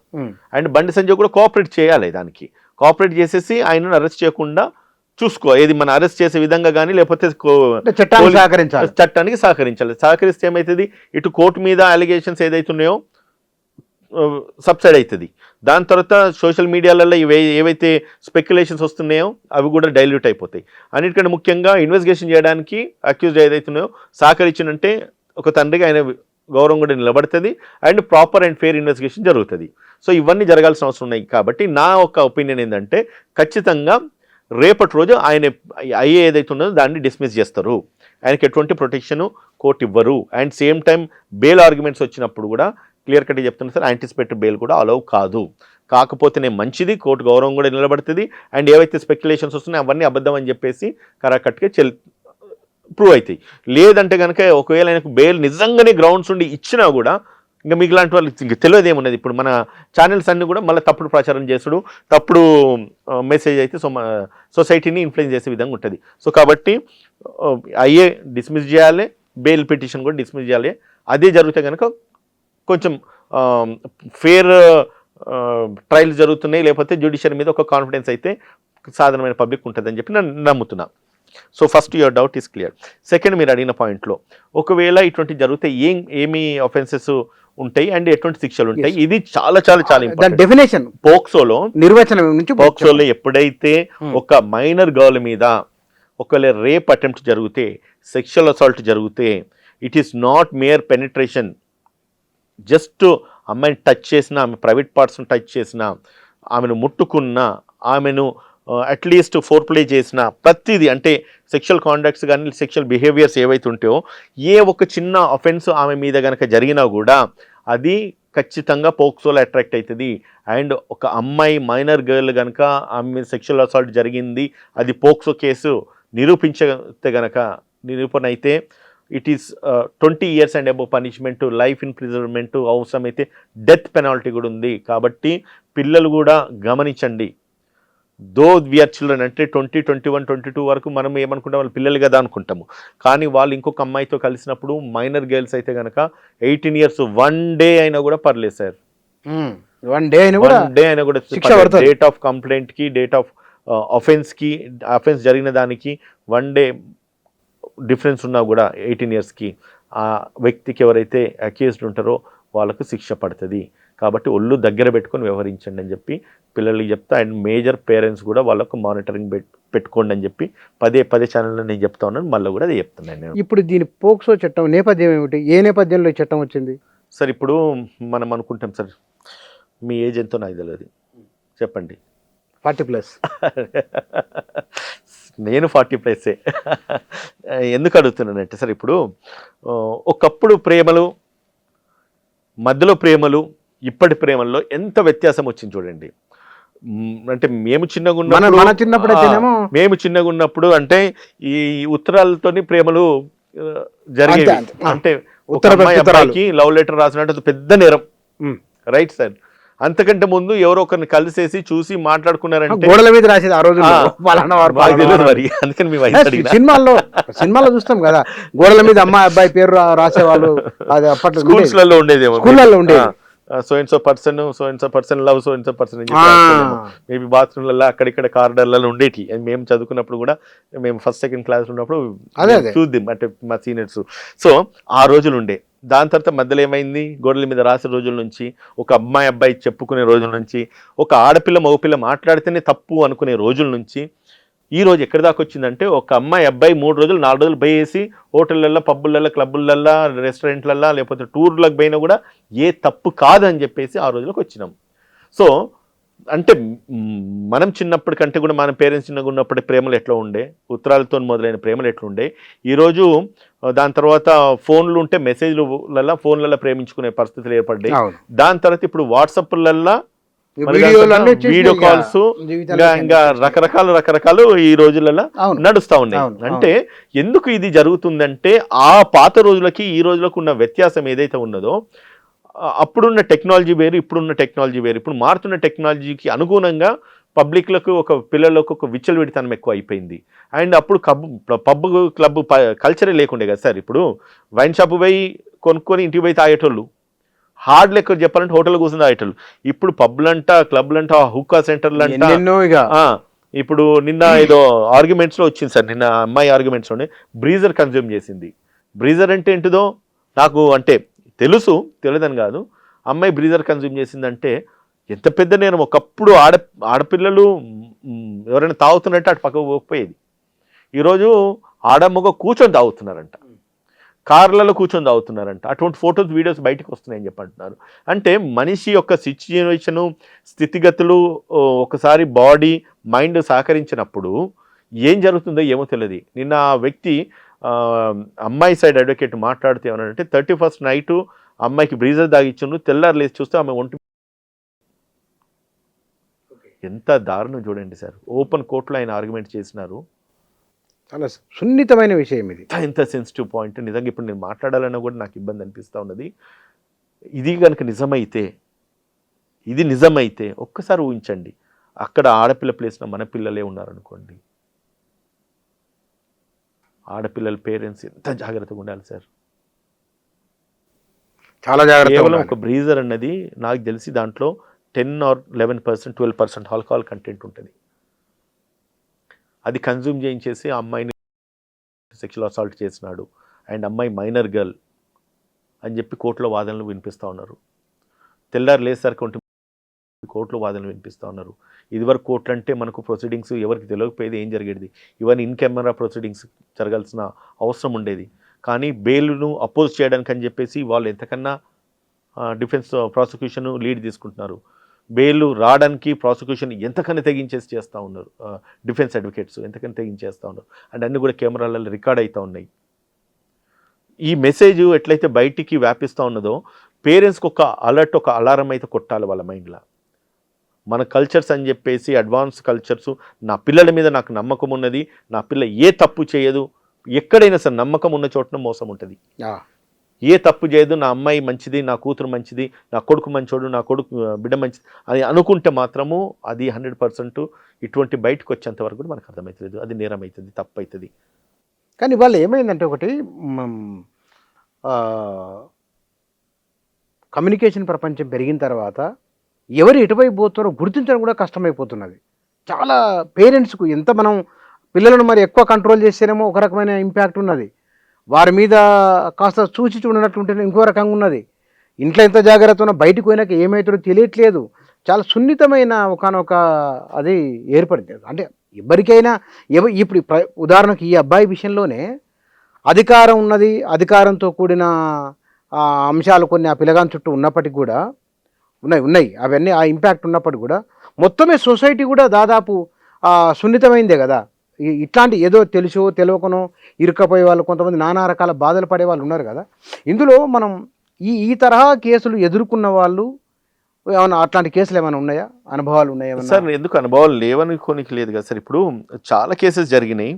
అండ్ బండి సంజయ్ కూడా కోఆపరేట్ చేయాలి, దానికి కోఆపరేట్ చేసేసి ఆయనను అరెస్ట్ చేయకుండా చూసుకో, ఏది మన అరెస్ట్ చేసే విధంగా కానీ లేకపోతే చట్టానికి సహకరించాలి. సహకరిస్తే ఏమవుతుంది? ఇటు కోర్టు మీద అలిగేషన్స్ ఏదైతున్నాయో సబ్సైడ్ అవుతుంది. దాని తర్వాత సోషల్ మీడియాలలో ఏవైతే స్పెక్యులేషన్స్ వస్తున్నాయో అవి కూడా డైల్యూట్ అయిపోతాయి. అన్నిటికంటే ముఖ్యంగా ఇన్వెస్టిగేషన్ చేయడానికి అక్యూజ్డ్ ఏదైతున్నాయో సహకరించినంటే ఒక తండ్రికి ఆయన గౌరవం కూడా నిలబడుతుంది and proper and fair investigation జరుగుతుంది. సో ఇవన్నీ జరగాల్సిన అవసరం ఉన్నాయి. కాబట్టి నా ఒక ఒపీనియన్ ఏంటంటే ఖచ్చితంగా రేపటి రోజు ఆయన అయ్యే ఏదైతే ఉన్నదో దాన్ని డిస్మిస్ చేస్తారు. ఆయనకి ఎటువంటి ప్రొటెక్షన్ కోర్టు ఇవ్వరు. And same time bail arguments వచ్చినప్పుడు కూడా క్లియర్ కట్గా చెప్తున్నా సార్, యాంటిసిపేటరీ బెయిల్ కూడా అలౌ కాదు. కాకపోతేనే మంచిది, కోర్టు గౌరవం కూడా నిలబడుతుంది. అండ్ ఏవైతే స్పెక్యులేషన్స్ వస్తున్నాయో అవన్నీ అబద్ధం అని చెప్పేసి కరాకట్గా ప్రూవ్ అవుతాయి. లేదంటే కనుక ఒకవేళ ఆయనకు బెయిల్ నిజంగానే గ్రౌండ్స్ ఉండి ఇచ్చినా కూడా ఇంకా మీకులాంటి వాళ్ళు ఇంక తెలియదు ఏమున్నది. ఇప్పుడు మన ఛానల్స్ అన్నీ కూడా మళ్ళీ తప్పుడు ప్రచారం చేసుడు, తప్పుడు మెసేజ్ అయితే సొసైటీని ఇన్ఫ్లుయెన్స్ చేసే విధంగా ఉంటుంది. సో కాబట్టి అయ్యే డిస్మిస్ చేయాలి, బెయిల్ పిటిషన్ కూడా డిస్మిస్ చేయాలి. అదే జరిగితే కనుక కొంచెం ఫేర్ ట్రయల్స్ జరుగుతున్నాయి, లేకపోతే జ్యుడిషియరీ మీద ఒక కాన్ఫిడెన్స్ అయితే సాధారణమైన పబ్లిక్ ఉంటుందని చెప్పి నేను నమ్ముతున్నా. So first your doubt is clear. Second, మీరు అడిగిన పాయింట్లో ఒకవేళ ఇటువంటి జరిగితే ఏమి ఆఫెన్సెస్ ఉంటాయి అండ్ ఎటువంటి శిక్షలు ఉంటాయి, ఇది చాలా చాలా చాలా ఇంపార్టెంట్. డెఫినేషన్ పోక్సోలో నిర్వచనం నుంచి పోక్సోలో ఎప్పుడైతే ఒక మైనర్ గర్ల్ మీద ఒకవేళ రేప్ అటెంప్ట్ జరిగితే, సెక్షువల్ అసాల్ట్ జరిగితే, it is not mere penetration, just అమ్మాయిని టచ్ చేసినా, ఆమె ప్రైవేట్ పార్ట్స్ని టచ్ చేసినా, ఆమెను ముట్టుకున్నా, ఆమెను అట్లీస్ట్ ఫోర్ప్లే చేసిన ప్రతిదీ, అంటే సెక్షువల్ కాండక్ట్స్ కానీ సెక్షువల్ బిహేవియర్స్ ఏవైతే ఉంటాయో ఏ ఒక చిన్న అఫెన్స్ ఆమె మీద కనుక జరిగినా కూడా అది ఖచ్చితంగా పోక్సోలో అట్రాక్ట్ అవుతుంది. అండ్ ఒక అమ్మాయి మైనర్ గర్ల్ కనుక ఆమె మీద సెక్షువల్ అసాల్ట్ జరిగింది, అది పోక్సో కేసు నిరూపించతే కనుక నిరూపణ అయితే it is 20 years and above punishment, life imprisonment, అవసరమైతే డెత్ పెనాల్టీ కూడా ఉంది. కాబట్టి పిల్లలు కూడా గమనించండి. దో వీఆర్ చిల్డ్రన్, అంటే 20, 21, 22 వరకు మనం ఏమనుకుంటాం, వాళ్ళు పిల్లలు కదా అనుకుంటాము. కానీ వాళ్ళు ఇంకొక అమ్మాయితో కలిసినప్పుడు మైనర్ గర్ల్స్ అయితే కనుక 18 years 1 day అయినా కూడా పర్లేదు సార్. 1 day అయినా కూడా డేట్ ఆఫ్ కంప్లైంట్కి, డేట్ ఆఫ్ అఫెన్స్కి, అఫెన్స్ జరిగిన దానికి 1 day డిఫరెన్స్ ఉన్నా కూడా 18 yearsకి ఆ వ్యక్తికి ఎవరైతే అక్యూజ్డ్ ఉంటారో వాళ్ళకు శిక్ష పడుతుంది. కాబట్టి ఒళ్ళు దగ్గర పెట్టుకొని వ్యవహరించండి అని చెప్పి పిల్లలకి చెప్తా. అండ్ మేజర్ పేరెంట్స్ కూడా వాళ్ళకు మానిటరింగ్ పెట్టుకోండి అని చెప్పి పదే ఛానల్లో నేను చెప్తా ఉన్నాను, మళ్ళీ కూడా అదే చెప్తున్నాను నేను. ఇప్పుడు దీని పోక్సో చట్టం నేపథ్యం ఏమిటి? ఏ నేపథ్యంలో ఈ చట్టం వచ్చింది సార్? ఇప్పుడు మనం అనుకుంటాం సార్, మీ ఏజ్ ఎంతో నాకు తెలియదు, చెప్పండి. 40+. నేను 40+. ఎందుకు అడుగుతున్నానంటే సార్, ఇప్పుడు ఒకప్పుడు ప్రేమలు, మధ్యలో ప్రేమలు, ఇప్పటి ప్రేమల్లో ఎంత వ్యత్యాసం వచ్చింది చూడండి. అంటే మేము చిన్నగా ఉన్నప్పుడు అంటే ఈ ఉత్తరాలతోని ప్రేమలు జరిగేవి. అంటే ఒక అమ్మాయి అబ్బాయికి లవ్ లెటర్ రాసినట్టు పెద్ద నేరం, రైట్ సార్? అంతకంటే ముందు ఎవరో ఒకరిని కలిసేసి చూసి మాట్లాడుకున్నారంటే గోడల మీద రాసేది ఆ రోజు. అందుకని మీ సినిమాలో చూస్తాం కదా, గోడల మీద అమ్మాయి అబ్బాయి పేరు రాసేవాళ్ళు. అది అప్పట్లో స్కూల్స్లలో ఉండేదేమో, స్కూళ్ళల్లో ఉండేది. So and so person love so and so person, maybe బాత్రూమ్లలో అక్కడిక్కడ కారిడార్లలో ఉండేటి. మేము చదువుకున్నప్పుడు కూడా, మేము ఫస్ట్ సెకండ్ క్లాస్ ఉన్నప్పుడు చూద్దాం, అంటే మా సీనియర్స్. సో ఆ రోజులు ఉండే. దాని తర్వాత మధ్యలో ఏమైంది, గోడల మీద రాసే రోజుల నుంచి, ఒక అమ్మాయి అబ్బాయి చెప్పుకునే రోజుల నుంచి, ఒక ఆడపిల్ల మగపిల్ల మాట్లాడితేనే తప్పు అనుకునే రోజుల నుంచి ఈ రోజు ఎక్కడి దాకా వచ్చిందంటే, ఒక అమ్మాయి అబ్బాయి 3 రోజులు 4 రోజులు పోయేసి హోటళ్ళల్లో, పబ్బులల్లో, క్లబ్బులల్లో, రెస్టారెంట్లల్లో, లేకపోతే టూర్లకు పోయినా కూడా ఏ తప్పు కాదని చెప్పేసి ఆ రోజులకు వచ్చినాం. సో అంటే మనం చిన్నప్పటికంటే కూడా మన పేరెంట్స్ చిన్నగా ఉన్నప్పటి ప్రేమలు ఎట్లా ఉండే, ఉత్తరాలతో మొదలైన ప్రేమలు ఎట్లుండే, ఈరోజు దాని తర్వాత ఫోన్లు ఉంటే మెసేజ్లలో ఫోన్లలో ప్రేమించుకునే పరిస్థితులు ఏర్పడ్డాయి. దాని తర్వాత ఇప్పుడు వాట్సాప్లల్లో వీడియో కాల్స్ ఇంకా రకరకాలు ఈ రోజులలో నడుస్తూ ఉన్నాయి. అంటే ఎందుకు ఇది జరుగుతుందంటే ఆ పాత రోజులకి ఈ రోజులకు ఉన్న వ్యత్యాసం ఏదైతే ఉన్నదో, అప్పుడున్న టెక్నాలజీ వేరు, ఇప్పుడున్న టెక్నాలజీ వేరు. ఇప్పుడు మారుతున్న టెక్నాలజీకి అనుగుణంగా పబ్లిక్లకు పిల్లలకు ఒక విచ్చలవిడితనం ఎక్కువ అయిపోయింది. అండ్ అప్పుడు పబ్ క్లబ్ కల్చరే లేకుండే కదా సార్. ఇప్పుడు వైన్ షాప్ పోయి కొనుక్కొని ఇంటికి పోయి తాగేటోళ్ళు, హార్డ్ లెక్క చెప్పాలంటే హోటల్ కూర్చొని తాగేటోళ్ళు. ఇప్పుడు పబ్లంట, క్లబ్లంట, హుక్కా సెంటర్లు అంట. ఇప్పుడు నిన్న ఏదో ఆర్గ్యుమెంట్స్లో వచ్చింది సార్, నిన్న అమ్మాయి ఆర్గ్యుమెంట్స్లోనే బ్రీజర్ కన్జ్యూమ్ చేసింది. బ్రీజర్ అంటే ఏంటిదో నాకు అంటే తెలియదని కాదు. అమ్మాయి బ్రీజర్ కన్జ్యూమ్ చేసిందంటే ఎంత పెద్ద నేరం. ఒకప్పుడు ఆడపిల్లలు ఎవరైనా తాగుతున్నట్టు అటు పక్కకు పోకపోయేది. ఈరోజు ఆడమొగ కూర్చొని తాగుతున్నారంట, కార్లలో కూర్చొని తాగుతున్నారంట. అటువంటి ఫొటోస్ వీడియోస్ బయటకు వస్తున్నాయని చెప్పి అంటున్నారు. అంటే మనిషి యొక్క సిచ్యువేషను, స్థితిగతులు, ఒకసారి బాడీ మైండ్ సహకరించినప్పుడు ఏం జరుగుతుందో ఏమో తెలియదు. నిన్న ఆ వ్యక్తి అమ్మాయి సైడ్ అడ్వకేట్ మాట్లాడితే ఏమన్నాడంటే 31st నైటు అమ్మాయికి బ్రీజర్ దాగిచ్చిండ్రు, తెల్లారు లేచి చూస్తే ఆమె ఒంటి. ఎంత దారుణం చూడండి సార్. ఓపెన్ కోర్టులో ఆయన ఆర్గ్యుమెంట్ చేసినారు. చాలా సున్నితమైన విషయం ఇది, ఎంత సెన్సిటివ్ పాయింట్. నిజంగా ఇప్పుడు నేను మాట్లాడాలన్నా కూడా నాకు ఇబ్బంది అనిపిస్తూ ఉన్నది. ఇది కనుక నిజమైతే ఒక్కసారి ఊహించండి, అక్కడ ఆడపిల్ల ప్లేస్లో మన పిల్లలే ఉన్నారనుకోండి, ఆడపిల్లల పేరెంట్స్ ఎంత జాగ్రత్తగా ఉండాలి సార్. చాలా జాగ్రత్త. కేవలం ఒక బ్రీజర్ అన్నది నాకు తెలిసి దాంట్లో 10 or 11%, 12% ఆల్కహాల్ కంటెంట్ ఉంటుంది. అది కన్జ్యూమ్ చేయించేసి ఆ అమ్మాయిని సెక్షువల్ అసాల్ట్ చేసినాడు అండ్ అమ్మాయి మైనర్ గర్ల్ అని చెప్పి కోర్టులో వాదనలు వినిపిస్తూ ఉన్నారు. తెల్లారు లేసరికి కోర్టులో వాదనలు వినిపిస్తూ ఉన్నారు. ఇదివరకు కోర్టులు అంటే మనకు ప్రొసీడింగ్స్ ఎవరికి తెలియకపోయేది, ఏం జరిగేది, ఇవన్నీ ఇన్ కెమెరా ప్రొసీడింగ్స్ జరగాల్సిన అవసరం ఉండేది. కానీ బెయిల్ను అపోజ్ చేయడానికి అని చెప్పేసి వాళ్ళు ఎంతకన్నా డిఫెన్స్ ప్రాసిక్యూషన్ లీడ్ తీసుకుంటున్నారు. బెయిల్ రావడానికి ప్రాసిక్యూషన్ ఎంతకన్నా తెగించేసి చేస్తూ ఉన్నారు, డిఫెన్స్ అడ్వకేట్స్ ఎంతకన్నా తెగించేస్తూ ఉన్నారు. అండ్ అన్నీ కూడా కెమెరాలలో రికార్డ్ అవుతూ ఉన్నాయి. ఈ మెసేజ్ ఎట్లయితే బయటికి వ్యాపిస్తూ ఉన్నదో, పేరెంట్స్కి ఒక అలర్ట్, ఒక అలారం అయితే కొట్టాలి వాళ్ళ మైండ్లో. మన కల్చర్స్ అని చెప్పేసి అడ్వాన్స్ కల్చర్స్, నా పిల్లల మీద నాకు నమ్మకం ఉన్నది, నా పిల్ల ఏ తప్పు చేయదు. ఎక్కడైనా సరే నమ్మకం ఉన్న చోటన మోసం ఉంటుంది. ఏ తప్పు చేయదు, నా అమ్మాయి మంచిది, నా కూతురు మంచిది, నా కొడుకు మంచోడు, నా కొడుకు బిడ్డ మంచిది అని అనుకుంటే మాత్రము అది 100% ఇటువంటి బయటకు వచ్చేంత వరకు కూడా మనకు అర్థమవుతుంది, అది నేరం అవుతుంది, తప్పు అవుతుంది. కానీ వాళ్ళు ఏమైందంటే ఒకటి కమ్యూనికేషన్ ప్రపంచం పెరిగిన తర్వాత ఎవరు ఎటువైపు పోతారో గుర్తించడం కూడా కష్టమైపోతున్నది. చాలా పేరెంట్స్కు ఎంత మనం పిల్లలను మరి ఎక్కువ కంట్రోల్ చేస్తేనేమో ఒక రకమైన ఇంపాక్ట్ ఉన్నది, వారి మీద కాస్త చూసి చూడనట్లుంటేనే ఇంకో రకంగా ఉన్నది. ఇంట్లో ఎంత జాగ్రత్త ఉన్నా బయటకు పోయినాక ఏమవుతుందో తెలియట్లేదు. చాలా సున్నితమైన ఒకనొక అది ఏర్పడింది. అంటే ఎవరికైనా ఇప్పుడు ఉదాహరణకు ఈ అబ్బాయి విషయంలోనే అధికారం ఉన్నది, అధికారంతో కూడిన అంశాలు కొన్ని ఆ పిల్లగాని చుట్టూ ఉన్నప్పటికీ కూడా ఉన్నాయి అవన్నీ ఆ ఇంపాక్ట్ ఉన్నప్పటికీ కూడా మొత్తమే సొసైటీ కూడా దాదాపు సున్నితమైందే కదా. ఇట్లాంటి ఏదో తెలుసో తెలియకనో ఇరుక్కపోయే వాళ్ళు, కొంతమంది నానా రకాల బాధలు పడే వాళ్ళు ఉన్నారు కదా. ఇందులో మనం ఈ తరహా కేసులు ఎదుర్కొన్న వాళ్ళు ఏమైనా అట్లాంటి కేసులు ఏమైనా ఉన్నాయా, అనుభవాలు ఉన్నాయా సార్? ఎందుకు అనుభవాలు లేవని కొనికి లేదు కదా సార్. ఇప్పుడు చాలా కేసెస్ జరిగినాయి.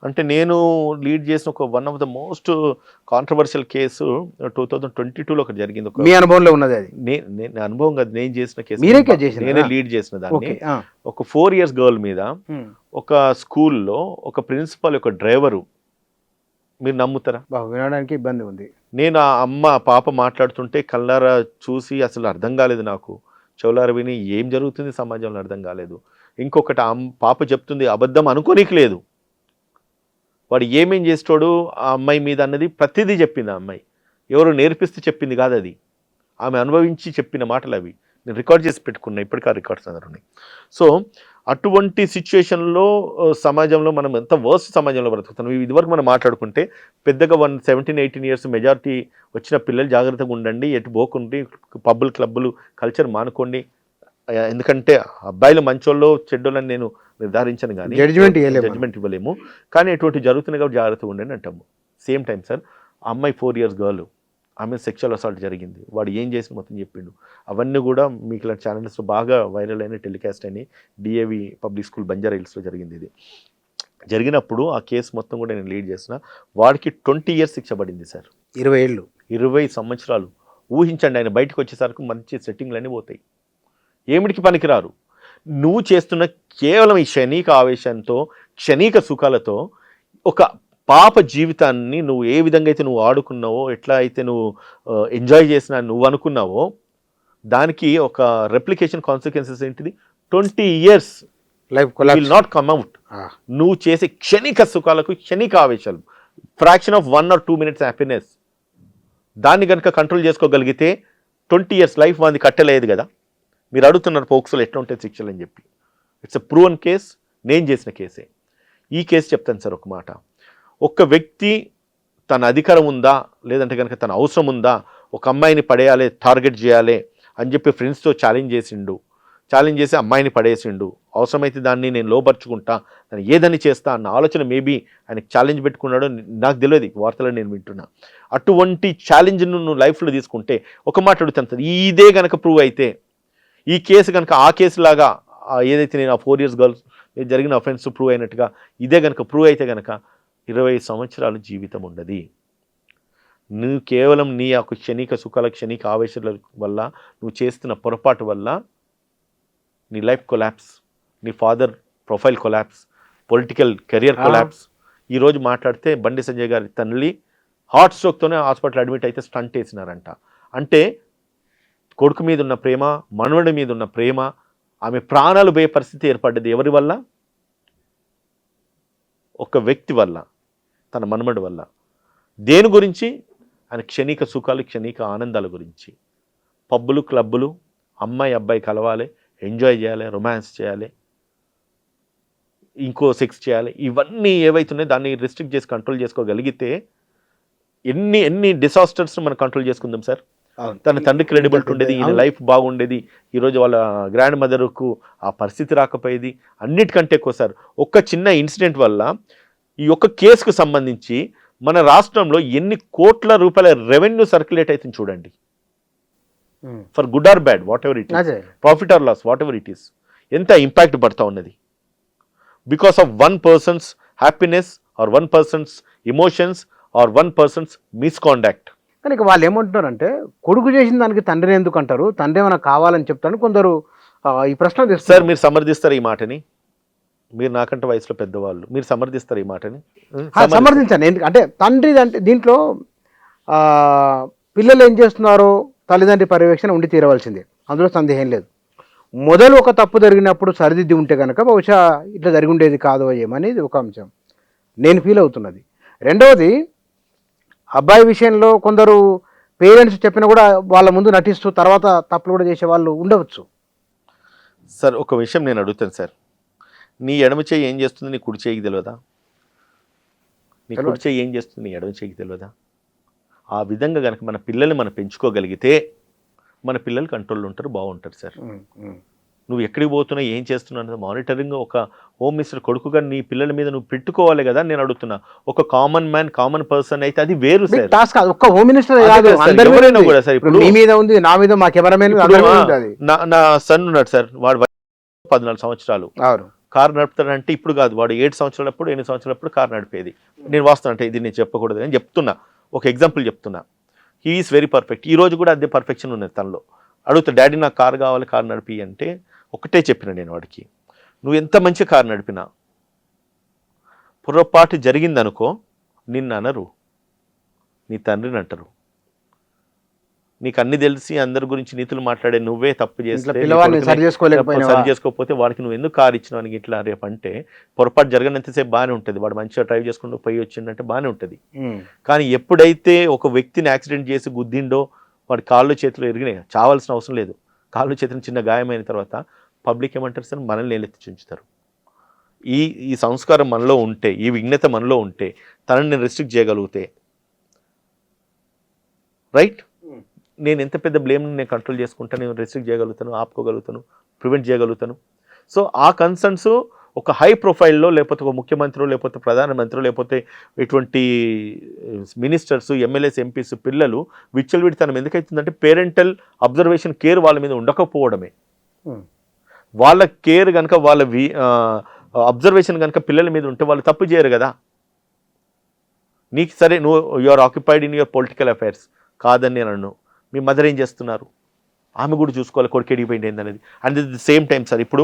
అంటే నేను లీడ్ చేసిన ఒక one of the most controversial case 2022లో ఒకటి జరిగింది. మీ అనుభవంలో ఉన్నది అది? నేను అనుభవం కాదు, నేను చేసిన కేసు, నేనే లీడ్ చేసిన దాన్ని. ఒక 4 years గర్ల్ మీద ఒక స్కూల్లో ఒక ప్రిన్సిపల్, ఒక డ్రైవరు, మీరు నమ్ముతారా? వినడానికి ఇబ్బంది ఉంది. నేను ఆ పాప మాట్లాడుతుంటే కళ్ళారా చూసి అసలు అర్థం కాలేదు నాకు, చెవులారా విని ఏం జరుగుతుంది సమాజంలో అర్థం కాలేదు. ఇంకొకటి ఆ పాప చెప్తుంది అబద్ధం అనుకోనికి లేదు, వాడు ఏమేం చేస్తాడు ఆ అమ్మాయి మీద అన్నది ప్రతిదీ చెప్పింది ఆ అమ్మాయి. ఎవరు నేర్పిస్తే చెప్పింది కాదు, అది ఆమె అనుభవించి చెప్పిన మాటలు అవి. నేను రికార్డ్ చేసి పెట్టుకున్నా, ఇప్పటికీ ఆ రికార్డ్స్ అందరూ ఉన్నాయి. సో అటువంటి సిచ్యువేషన్లో సమాజంలో మనం ఎంత వర్స్ట్ సమాజంలో బ్రతుకుతున్నాం. ఇదివరకు మనం మాట్లాడుకుంటే పెద్దగా 17-18 years మెజారిటీ వచ్చిన పిల్లలు జాగ్రత్తగా ఉండండి, ఎటు పోకండి, పబ్బులు క్లబ్బులు కల్చర్ మానుకోండి ఎందుకంటే అబ్బాయిలు మంచోళ్ళు చెడ్డోళ్ళని నేను నిర్ధారించను, కానీ జడ్జిమెంట్ ఇవ్వలేము. కానీ ఎటువంటి జరుగుతున్నాయి కాబట్టి జాగ్రత్తగా ఉండండి అంటాము. సేమ్ టైం సార్, ఆ అమ్మాయి 4 years గర్ల్, ఆమె సెక్షువల్ అసాల్ట్ జరిగింది, వాడు ఏం చేసి మొత్తం చెప్పిండు, అవన్నీ కూడా మీకు ఇలాంటి ఛానల్స్లో బాగా వైరల్ అయిన టెలికాస్ట్ అని డిఏవి పబ్లిక్ స్కూల్ బంజారా హిల్స్లో జరిగింది. ఇది జరిగినప్పుడు ఆ కేసు మొత్తం కూడా నేను లీడ్ చేసిన, వాడికి 20 years శిక్ష పడింది సార్. 20 ఏళ్ళు, 20 సంవత్సరాలు. ఊహించండి, ఆయన బయటకు వచ్చేసరికి మంచి సెట్టింగ్లు అన్నీ పోతాయి, ఏమిటికి పనికిరారు. నువ్వు చేస్తున్న కేవలం ఈ క్షణిక ఆవేశంతో, క్షణిక సుఖాలతో ఒక పాప జీవితాన్ని నువ్వు ఏ విధంగా అయితే నువ్వు ఆడుకున్నావో, ఎట్లా అయితే నువ్వు ఎంజాయ్ చేసినా నువ్వు అనుకున్నావో, దానికి ఒక రెప్లికేషన్ కాన్సిక్వెన్సెస్ ఏంటిది? 20 years life will not come out. నువ్వు చేసే క్షణిక సుఖాలకు, క్షణిక ఆవేశాలు, fraction of 1 or 2 minutes happiness, దాన్ని కనుక కంట్రోల్ చేసుకోగలిగితే 20 years లైఫ్ వాంది కట్టలేదు కదా. మీరు అడుగుతున్నారు పోక్సోలో ఎట్లా ఉంటాయి శిక్షలు అని చెప్పి. ఇట్స్ ఎ ప్రూవన్ కేస్, నేను చేసిన కేసే. ఈ కేసు చెప్తాను సార్ ఒక మాట. ఒక్క వ్యక్తి తన అధికారం ఉందా, లేదంటే కనుక తన అవసరం ఉందా, ఒక అమ్మాయిని పడేయాలి, టార్గెట్ చేయాలి అని చెప్పి ఫ్రెండ్స్తో ఛాలెంజ్ చేసి అమ్మాయిని పడేసిండు, అవసరమైతే దాన్ని నేను లోపరుచుకుంటా, దాన్ని ఏదని చేస్తా అన్న ఆలోచన మేబీ ఆయనకి ఛాలెంజ్ పెట్టుకున్నాడో నాకు తెలియదు, వార్తలో నేను వింటున్నా. అటువంటి ఛాలెంజ్ను నువ్వు లైఫ్లో తీసుకుంటే ఒక మాట అడుగుతాను, ఇదే కనుక ప్రూవ్ అయితే, ఈ కేసు కనుక ఆ కేసులాగా ఏదైతే నేను ఆ 4 years గర్ల్స్ జరిగిన అఫెన్స్ ప్రూవ్ అయినట్టుగా ఇదే కనుక ప్రూవ్ అయితే కనుక 20 సంవత్సరాలు జీవితం ఉండదు. నువ్వు కేవలం నీ యొక్క క్షణిక సుఖాల, క్షణిక ఆవేశాల వల్ల, నువ్వు చేస్తున్న పొరపాటు వల్ల నీ లైఫ్ కొలాప్స్, నీ father profile collapse, political career collapse. ఈరోజు మాట్లాడితే బండి సంజయ్ గారి తల్లి హార్ట్ స్ట్రోక్తోనే హాస్పిటల్ అడ్మిట్ అయితే స్టంట్ వేసినారంట. అంటే కొడుకు మీద ఉన్న ప్రేమ, మనవడి మీద ఉన్న ప్రేమ, ఆమె ప్రాణాలు పోయే పరిస్థితి ఏర్పడ్డది ఎవరి వల్ల? ఒక వ్యక్తి వల్ల, తన మనవడి వల్ల. దేని గురించి? ఆయన క్షణిక సుఖాలు, క్షణిక ఆనందాల గురించి. పబ్బులు, క్లబ్బులు, అమ్మాయి అబ్బాయి కలవాలి, ఎంజాయ్ చేయాలి, రొమాన్స్ చేయాలి, ఇంకో సెక్స్ చేయాలి, ఇవన్నీ ఏవైతున్నాయో దాన్ని రిస్ట్రిక్ట్ చేసి కంట్రోల్ చేసుకోగలిగితే ఎన్ని డిసాస్టర్స్ మనం కంట్రోల్ చేసుకుందాం సార్. తన తండ్రి క్రెడిబిలిటీ ఉండేది, ఈయన లైఫ్ బాగుండేది, ఈరోజు వాళ్ళ గ్రాండ్ మదర్కు ఆ పరిస్థితి రాకపోయేది. అన్నిటికంటే ఎక్కువ సార్, ఒక చిన్న ఇన్సిడెంట్ వల్ల ఈ ఒక్క కేసుకు సంబంధించి మన రాష్ట్రంలో ఎన్ని కోట్ల రూపాయల రెవెన్యూ సర్క్యులేట్ అవుతుంది చూడండి. For good or bad, whatever it is, profit or loss, whatever it is, ఎంత ఇంపాక్ట్ పడతా ఉన్నది because of 1 person's happiness or 1 person's emotions or 1 person's misconduct. కానీ వాళ్ళు ఏమంటున్నారంటే, కొడుకు చేసిన దానికి తండ్రిని ఎందుకు అంటారు, తండ్రి ఏమైనా కావాలని చెప్తాను కొందరు ఈ ప్రశ్న తెస్తారు. సార్ మీరు సమర్థిస్తారు ఈ మాటని? మీరు నాకంటే వయసులో పెద్దవాళ్ళు, మీరు సమర్థిస్తారు ఈ మాటని? సమర్థించండి. ఎందుకంటే తండ్రి అంటే దీంట్లో పిల్లలు ఏం చేస్తున్నారో తల్లిదండ్రి పర్యవేక్షణ ఉండి తీరవలసిందే, అందులో సందేహం లేదు. మొదలు ఒక తప్పు జరిగినప్పుడు సరిదిద్ది ఉంటే కనుక బహుశా ఇట్లా జరిగి ఉండేది కాదు ఏమనేది ఒక అంశం నేను ఫీల్ అవుతున్నది. రెండవది, అబ్బాయి విషయంలో కొందరు పేరెంట్స్ చెప్పినా కూడా వాళ్ళ ముందు నటిస్తూ తర్వాత తప్పులు కూడా చేసే వాళ్ళు ఉండవచ్చు. సార్ ఒక విషయం నేను అడుగుతాను సార్, నీ ఎడమ చేయి ఏం చేస్తుంది, నీ కుడి చేయికి తెలియదా? నీ కుడి చేయి ఏం చేస్తుంది, నీ ఎడమ చేయికి తెలియదా? ఆ విధంగా కనుక మన పిల్లల్ని మనం పెంచుకోగలిగితే మన పిల్లలు కంట్రోల్లో ఉంటారు, బాగుంటారు సార్. నువ్వు ఎక్కడికి పోతున్నా, ఏం చేస్తున్నావు అనేది మానిటరింగ్ ఒక హోమ్ మినిస్టర్ కొడుకుగా నీ పిల్లల మీద నువ్వు పెట్టుకోవాలి కదా. నేను అడుగుతున్నా, ఒక కామన్ మ్యాన్, కామన్ పర్సన్ అయితే అది వేరు సార్. టాస్క్ ఒక్క హోమ్ మినిస్టర్ ఎవరైనా కూడా సార్. ఇప్పుడు మీ మీద ఉంది, నా మీద, మా కెమెరామెన్, నా సన్ ఉన్నాడు సార్, వాడు 14 సంవత్సరాలు కారు నడుపుతాడంటే ఇప్పుడు కాదు, వాడు 7 సంవత్సరాలప్పుడు 8 సంవత్సరాలప్పుడు కారు నడిపేది. నేను వాస్తవంటే ఇది నేను చెప్పకూడదు అని చెప్తున్నా, ఒక ఎగ్జాంపుల్ చెప్తున్నా. He is very perfect. ఈ రోజు కూడా అదే పర్ఫెక్షన్ ఉన్నది తనలో. అడుగుతా, డాడీ నాకు కారు కావాలి, కారు నడిపి అంటే ఒకటే చెప్పిన నేను వాడికి, నువ్వు ఎంత మంచి కారు నడిపినా పొరపాటు జరిగిందనుకో నిన్ను అనరు, నీ తండ్రిని అంటారు. నీకు అన్ని తెలిసి అందరి గురించి నీతులు మాట్లాడే నువ్వే తప్పు చేస్తే సరి చేసుకోకపోతే వాడికి నువ్వు ఎందుకు కారు ఇచ్చినావు అని ఇట్లా రేపు అంటే, పొరపాటు జరగనంతసేపు బాగానే ఉంటుంది, వాడు మంచిగా డ్రైవ్ చేసుకుంటూ పోయి వచ్చిందంటే బాగానే ఉంటుంది. కానీ ఎప్పుడైతే ఒక వ్యక్తిని యాక్సిడెంట్ చేసి గుద్దిండో, వాడి కాళ్ళు చేతులు ఎరిగినాయి, చావాల్సిన అవసరం లేదు, కాళ్ళు చేతులు చిన్న గాయమైన తర్వాత పబ్లిక్ ఏమంటారు సార్, మనల్ని ఏలెత్తి చుంచుతారు. ఈ సంస్కారం మనలో ఉంటే, ఈ విఘ్నత మనలో ఉంటే, తనని రెస్ట్రిక్ట్ చేయగలిగితే, రైట్, నేను ఎంత పెద్ద బ్లేమ్ని నేను కంట్రోల్ చేసుకుంటాను, నేను రెస్ట్రిక్ట్ చేయగలుగుతాను, ఆపుకోగలుగుతాను, ప్రివెంట్ చేయగలుగుతాను. సో ఆ కన్సర్న్స్ ఒక హై ప్రొఫైల్లో లేకపోతే ఒక ముఖ్యమంత్రి లేకపోతే ప్రధానమంత్రి లేకపోతే ఇటువంటి మినిస్టర్స్ ఎమ్మెల్యేస్ ఎంపీస్ పిల్లలు విచ్చలవిడితనం ఎందుకైతుందంటే పేరెంటల్ అబ్జర్వేషన్ కేర్ వాళ్ళ మీద ఉండకపోవడమే. వాళ్ళ కేర్ కనుక వాళ్ళ అబ్జర్వేషన్ కనుక పిల్లల మీద ఉంటే వాళ్ళు తప్పు చేయరు కదా. నీకు సరే నువ్వు you are occupied in your political affairs కాదని నేను అన్ను, మీ మదర్ ఏం చేస్తున్నారు ఆమె కూడా చూసుకోవాలి కొడుకు ఎడిగిపోయింది ఏందనేది. And the same time sir ఇప్పుడు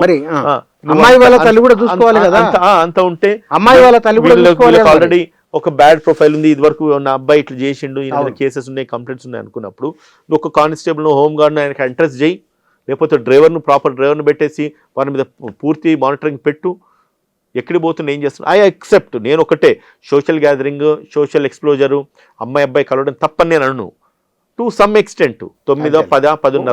అమ్మాయి వాళ్ళ తల్లి కూడా చూసుకోవాలి కదా. అంత ఉంటే అమ్మాయి వాళ్ళ తల్లి కూడా ఆల్రెడీ ఒక బ్యాడ్ ప్రొఫైల్ ఉంది, ఇది వరకు నా అబ్బాయి ఇట్లా చేసిండు, కేసెస్ ఉన్నాయి, కంప్లైంట్స్ ఉన్నాయి అనుకున్నప్పుడు నువ్వు ఒక కానిస్టేబుల్ హోమ్ గార్డ్ ఆయనకి ఇంట్రెస్ట్ చేయి, లేకపోతే డ్రైవర్ను ప్రాపర్ డ్రైవర్ను పెట్టేసి వారి మీద పూర్తి మానిటరింగ్ పెట్టు. ఎక్కడికి పోతున్నా ఏం చేస్తున్నా ఐ అక్సెప్ట్. నేను ఒకటే సోషల్ గ్యాదరింగ్ సోషల్ ఎక్స్ప్లోజరు అమ్మాయి అబ్బాయి కలవడం తప్పని నేను అన్ను టు సమ్ ఎక్స్టెంట్. 9, 10, 11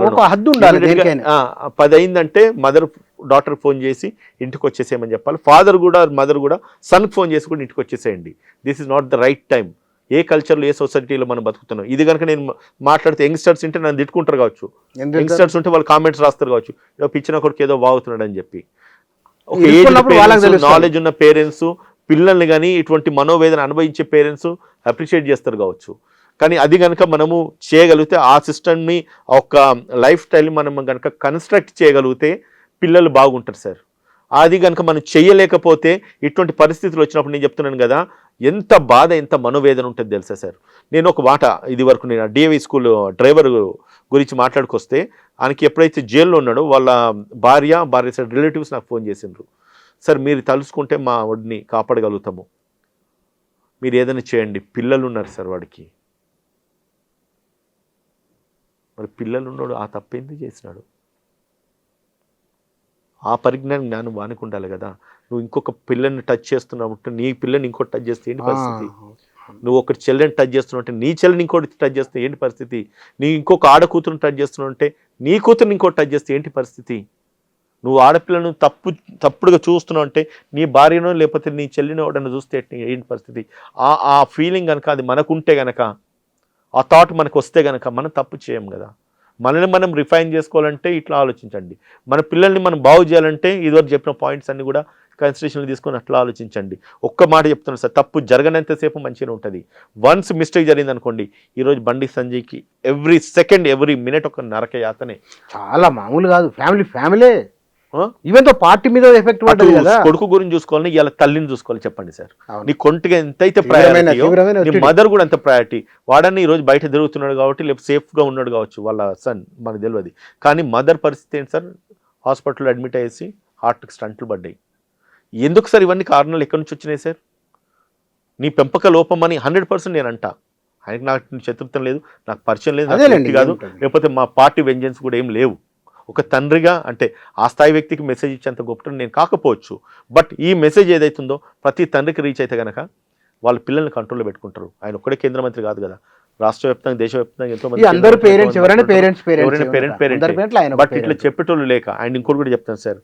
10 అయిందంటే మదర్ డాటర్ ఫోన్ చేసి ఇంటికి వచ్చేసేయమని చెప్పాలి. ఫాదర్ కూడా మదర్ కూడా సన్కి ఫోన్ చేసి కూడా ఇంటికి వచ్చేసేయండి. This is not the right time. ఏ కల్చర్లో ఏ సొసైటీలో మనం బతుకుతున్నాం. ఇది కనుక నేను మాట్లాడితే యంగ్స్టర్స్ ఉంటే నన్ను తిట్టుకుంటారు కావచ్చు, యంగ్స్టర్స్ ఉంటే వాళ్ళు కామెంట్స్ రాస్తారు కావచ్చు, పిచ్చిన కొడుకు ఏదో బాగుతున్నాడు అని చెప్పి. ఒక ఏజ్ నాలెడ్జ్ ఉన్న పేరెంట్స్ పిల్లల్ని కానీ ఇటువంటి మనోవేదన అనుభవించే పేరెంట్స్ అప్రిషియేట్ చేస్తారు కావచ్చు. కానీ అది కనుక మనము చేయగలిగితే ఆ సిస్టమ్ని ఒక లైఫ్ స్టైల్ని మనం కనుక కన్స్ట్రక్ట్ చేయగలిగితే పిల్లలు బాగుంటారు సార్. అది కనుక మనం చేయలేకపోతే ఇటువంటి పరిస్థితులు వచ్చినప్పుడు నేను చెప్తున్నాను కదా ఎంత బాధ ఎంత మనోవేదన ఉంటుంది తెలుసా సార్. నేను ఒక మాట ఇది వరకు నేను డిఏవి స్కూల్ డ్రైవర్ గురించి మాట్లాడుకొస్తే ఆయనకి ఎప్పుడైతే జైల్లో ఉన్నాడో వాళ్ళ భార్య సార్ రిలేటివ్స్ నాకు ఫోన్ చేసిండ్రు, సార్ మీరు తలుసుకుంటే మా వాడిని కాపాడగలుగుతాము, మీరు ఏదైనా చేయండి, పిల్లలు ఉన్నారు సార్ వాడికి. మరి పిల్లలు ఉన్నాడు ఆ తప్పేందుకు చేసినాడు? ఆ పరిజ్ఞానం జ్ఞానం వానికి ఉండాలి కదా. నువ్వు ఇంకొక పిల్లల్ని టచ్ చేస్తున్నావు, నీ పిల్లని ఇంకోటి టచ్ చేస్తే ఏంటి పరిస్థితి? నువ్వు ఒకటి చెల్లెని టచ్ చేస్తున్నావు అంటే నీ చెల్లిని ఇంకోటి టచ్ చేస్తే ఏంటి పరిస్థితి? నీ ఇంకొక ఆడ కూతురుని టచ్ చేస్తున్నావు అంటే నీ కూతురుని ఇంకోటి టచ్ చేస్తే ఏంటి పరిస్థితి? నువ్వు ఆడపిల్లను తప్పుడుగా చూస్తున్నావు అంటే నీ భార్యనో లేకపోతే నీ చెల్లినో ఎవడన్నా చూస్తే ఏంటి పరిస్థితి? ఆ ఫీలింగ్ కనుక అది మనకుంటే కనుక ఆ థాట్ మనకు వస్తే కనుక మనం తప్పు చేయం కదా. మనల్ని మనం రిఫైన్ చేసుకోవాలంటే ఇట్లా ఆలోచించండి. మన పిల్లల్ని మనం బాగు చేయాలంటే ఇదివరకు చెప్పిన పాయింట్స్ అన్ని కూడా కన్సిడరేషన్లో తీసుకొని అట్లా ఆలోచించండి. ఒక్క మాట చెప్తున్నాను సార్, తప్పు జరగనంతసేపు మంచిగా ఉంటుంది. వన్స్ మిస్టేక్ జరిగింది అనుకోండి, ఈరోజు బండి సంజయ్కి ఎవ్రీ సెకండ్ ఎవ్రీ మినిట్ ఒక నరక యాతనే. చాలా మామూలు కాదు, ఫ్యామిలీ ఈవెన్ తో పార్టీ మీద ఎఫెక్ట్ పడుతుంది కదా. కొడుకు గురించి చూసుకోవాలి, ఇలా తల్లిని చూసుకోవాలి. చెప్పండి సార్, నీ కొంటిగా ఎంతైతే ప్రయారిటీ నీ మదర్ కూడా అంత ప్రయారిటీ. వాడని ఈరోజు బయట తిరుగుతున్నాడు కాబట్టి లేకపోతే సేఫ్గా ఉన్నాడు కావచ్చు వాళ్ళ సన్, మనకు తెలియదు. కానీ మదర్ పరిస్థితి ఏంటి సార్? హాస్పిటల్లో అడ్మిట్ అయ్యేసి హార్ట్కి స్టంట్లు పడ్డాయి. ఎందుకు సార్ ఇవన్నీ కారణాలు ఎక్కడి నుంచి వచ్చినాయి సార్? నీ పెంపక లోపం అని 100% నేను అంటా. ఆయనకి నాకు శత్రుత్వం లేదు, నాకు పరిచయం లేదు, నాకు కాదు, లేకపోతే మా పార్టీ వెంజెన్స్ కూడా ఏం లేవు. ఒక తండ్రిగా అంటే ఆ స్థాయి వ్యక్తికి మెసేజ్ ఇచ్చేంత గొప్ప నేను కాకపోవచ్చు, బట్ ఈ మెసేజ్ ఏదైతుందో ప్రతి తండ్రికి రీచ్ అయితే కనుక వాళ్ళ పిల్లల్ని కంట్రోల్లో పెట్టుకుంటారు. ఆయన ఒక్కడే కేంద్ర మంత్రి కాదు కదా, రాష్ట్ర వ్యాప్తంగా దేశవ్యాప్తంగా ఎంతో మంది బట్ ఇట్లా చెప్పేటోళ్ళు లేక. అండ్ ఇంకోటి కూడా చెప్తాను సార్,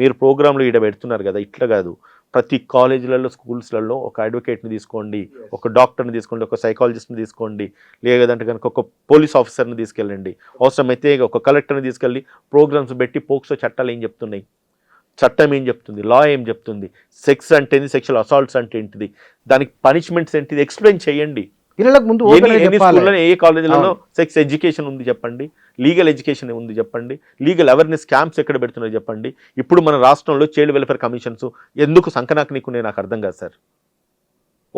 మీరు ప్రోగ్రాంలు ఈడ పెడుతున్నారు కదా, ఇట్లా కాదు, ప్రతి కాలేజీలలో స్కూల్స్లలో ఒక అడ్వకేట్ని తీసుకోండి, ఒక డాక్టర్ని తీసుకోండి, ఒక సైకాలజిస్ట్ని తీసుకోండి, లేదంటే కనుక ఒక పోలీస్ ఆఫీసర్ని తీసుకెళ్ళండి, అవసరమైతే ఒక కలెక్టర్ని తీసుకెళ్ళి ప్రోగ్రామ్స్ పెట్టి పోక్సో చట్టాలు ఏం చెప్తున్నాయి, చట్టం ఏం చెప్తుంది, లా ఏం చెప్తుంది, సెక్స్ అంటే ఏంటి, సెక్షువల్ అసాల్ట్స్ అంటే ఏంటిది, దానికి పనిష్మెంట్స్ ఏంటిది ఎక్స్ప్లెయిన్ చేయండి. పిల్లలకు ముందు ఏ కాలేజీలలో సెక్స్ ఎడ్యుకేషన్ ఉంది చెప్పండి, లీగల్ ఎడ్యుకేషన్ ఉంది చెప్పండి, లీగల్ అవేర్నెస్ క్యాంప్స్ ఎక్కడ పెడుతున్నారో చెప్పండి. ఇప్పుడు మన రాష్ట్రంలో చైల్డ్ వెల్ఫేర్ కమిషన్స్ ఎందుకు సంకనాకు నీకునే నాకు అర్థం కాదు సార్.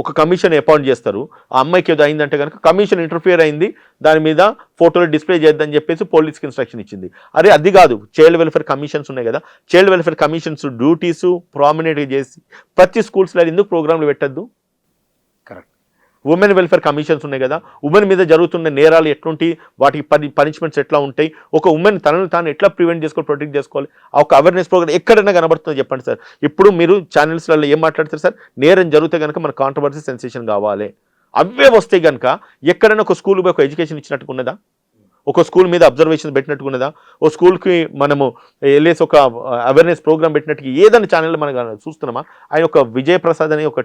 ఒక కమిషన్ అపాయింట్ చేస్తారు, ఆ అమ్మాయికి ఏదో అయిందంటే కనుక కమిషన్ ఇంటర్ఫియర్ అయింది, దాని మీద ఫోటోలు డిస్ప్లే చేద్దని చెప్పేసి పోలీస్కి ఇన్స్ట్రక్షన్ ఇచ్చింది. అరే అది కాదు, చైల్డ్ వెల్ఫేర్ కమిషన్స్ ఉన్నాయి కదా, చైల్డ్ వెల్ఫేర్ కమిషన్స్ డ్యూటీస్ ప్రామినెంట్గా చేసి ప్రతి స్కూల్స్లో ఎందుకు ప్రోగ్రాంలు పెట్టద్దు? కరెక్ట్. ఉమెన్ వెల్ఫేర్ కమిషన్స్ ఉన్నాయి కదా, ఉమెన్ మీద జరుగుతున్న నేరాలు ఎట్లుంటి, వాటికి పనిష్మెంట్స్ ఎట్లా ఉంటాయి, ఒక ఉమెన్ తనను తాను ఎట్లా ప్రివెంట్ చేసుకోవాలి, ప్రొటెక్ట్ చేసుకోవాలి, ఆ ఒక అవేర్నెస్ ప్రోగ్రామ్ ఎక్కడైనా కనబడుతుందో చెప్పండి సార్. ఇప్పుడు మీరు ఛానల్స్లలో ఏం మాట్లాడతారు సార్, నేరం జరిగితే కనుక మన కాంట్రవర్సీ సెన్సేషన్ కావాలి, అవే వస్తే కనుక ఎక్కడైనా ఒక స్కూల్ ఒక ఎడ్యుకేషన్ ఇచ్చినట్టుగా ఉన్నదా, ఒక స్కూల్ మీద అబ్జర్వేషన్ పెట్టినట్టుగా ఉన్నదా, ఓ స్కూల్కి మనము వెళ్ళేసి ఒక అవేర్నెస్ ప్రోగ్రామ్ పెట్టినట్టుగా ఏదైనా ఛానల్లో మనం చూస్తున్నామా? ఆయన ఒక విజయప్రసాద్ అని ఒక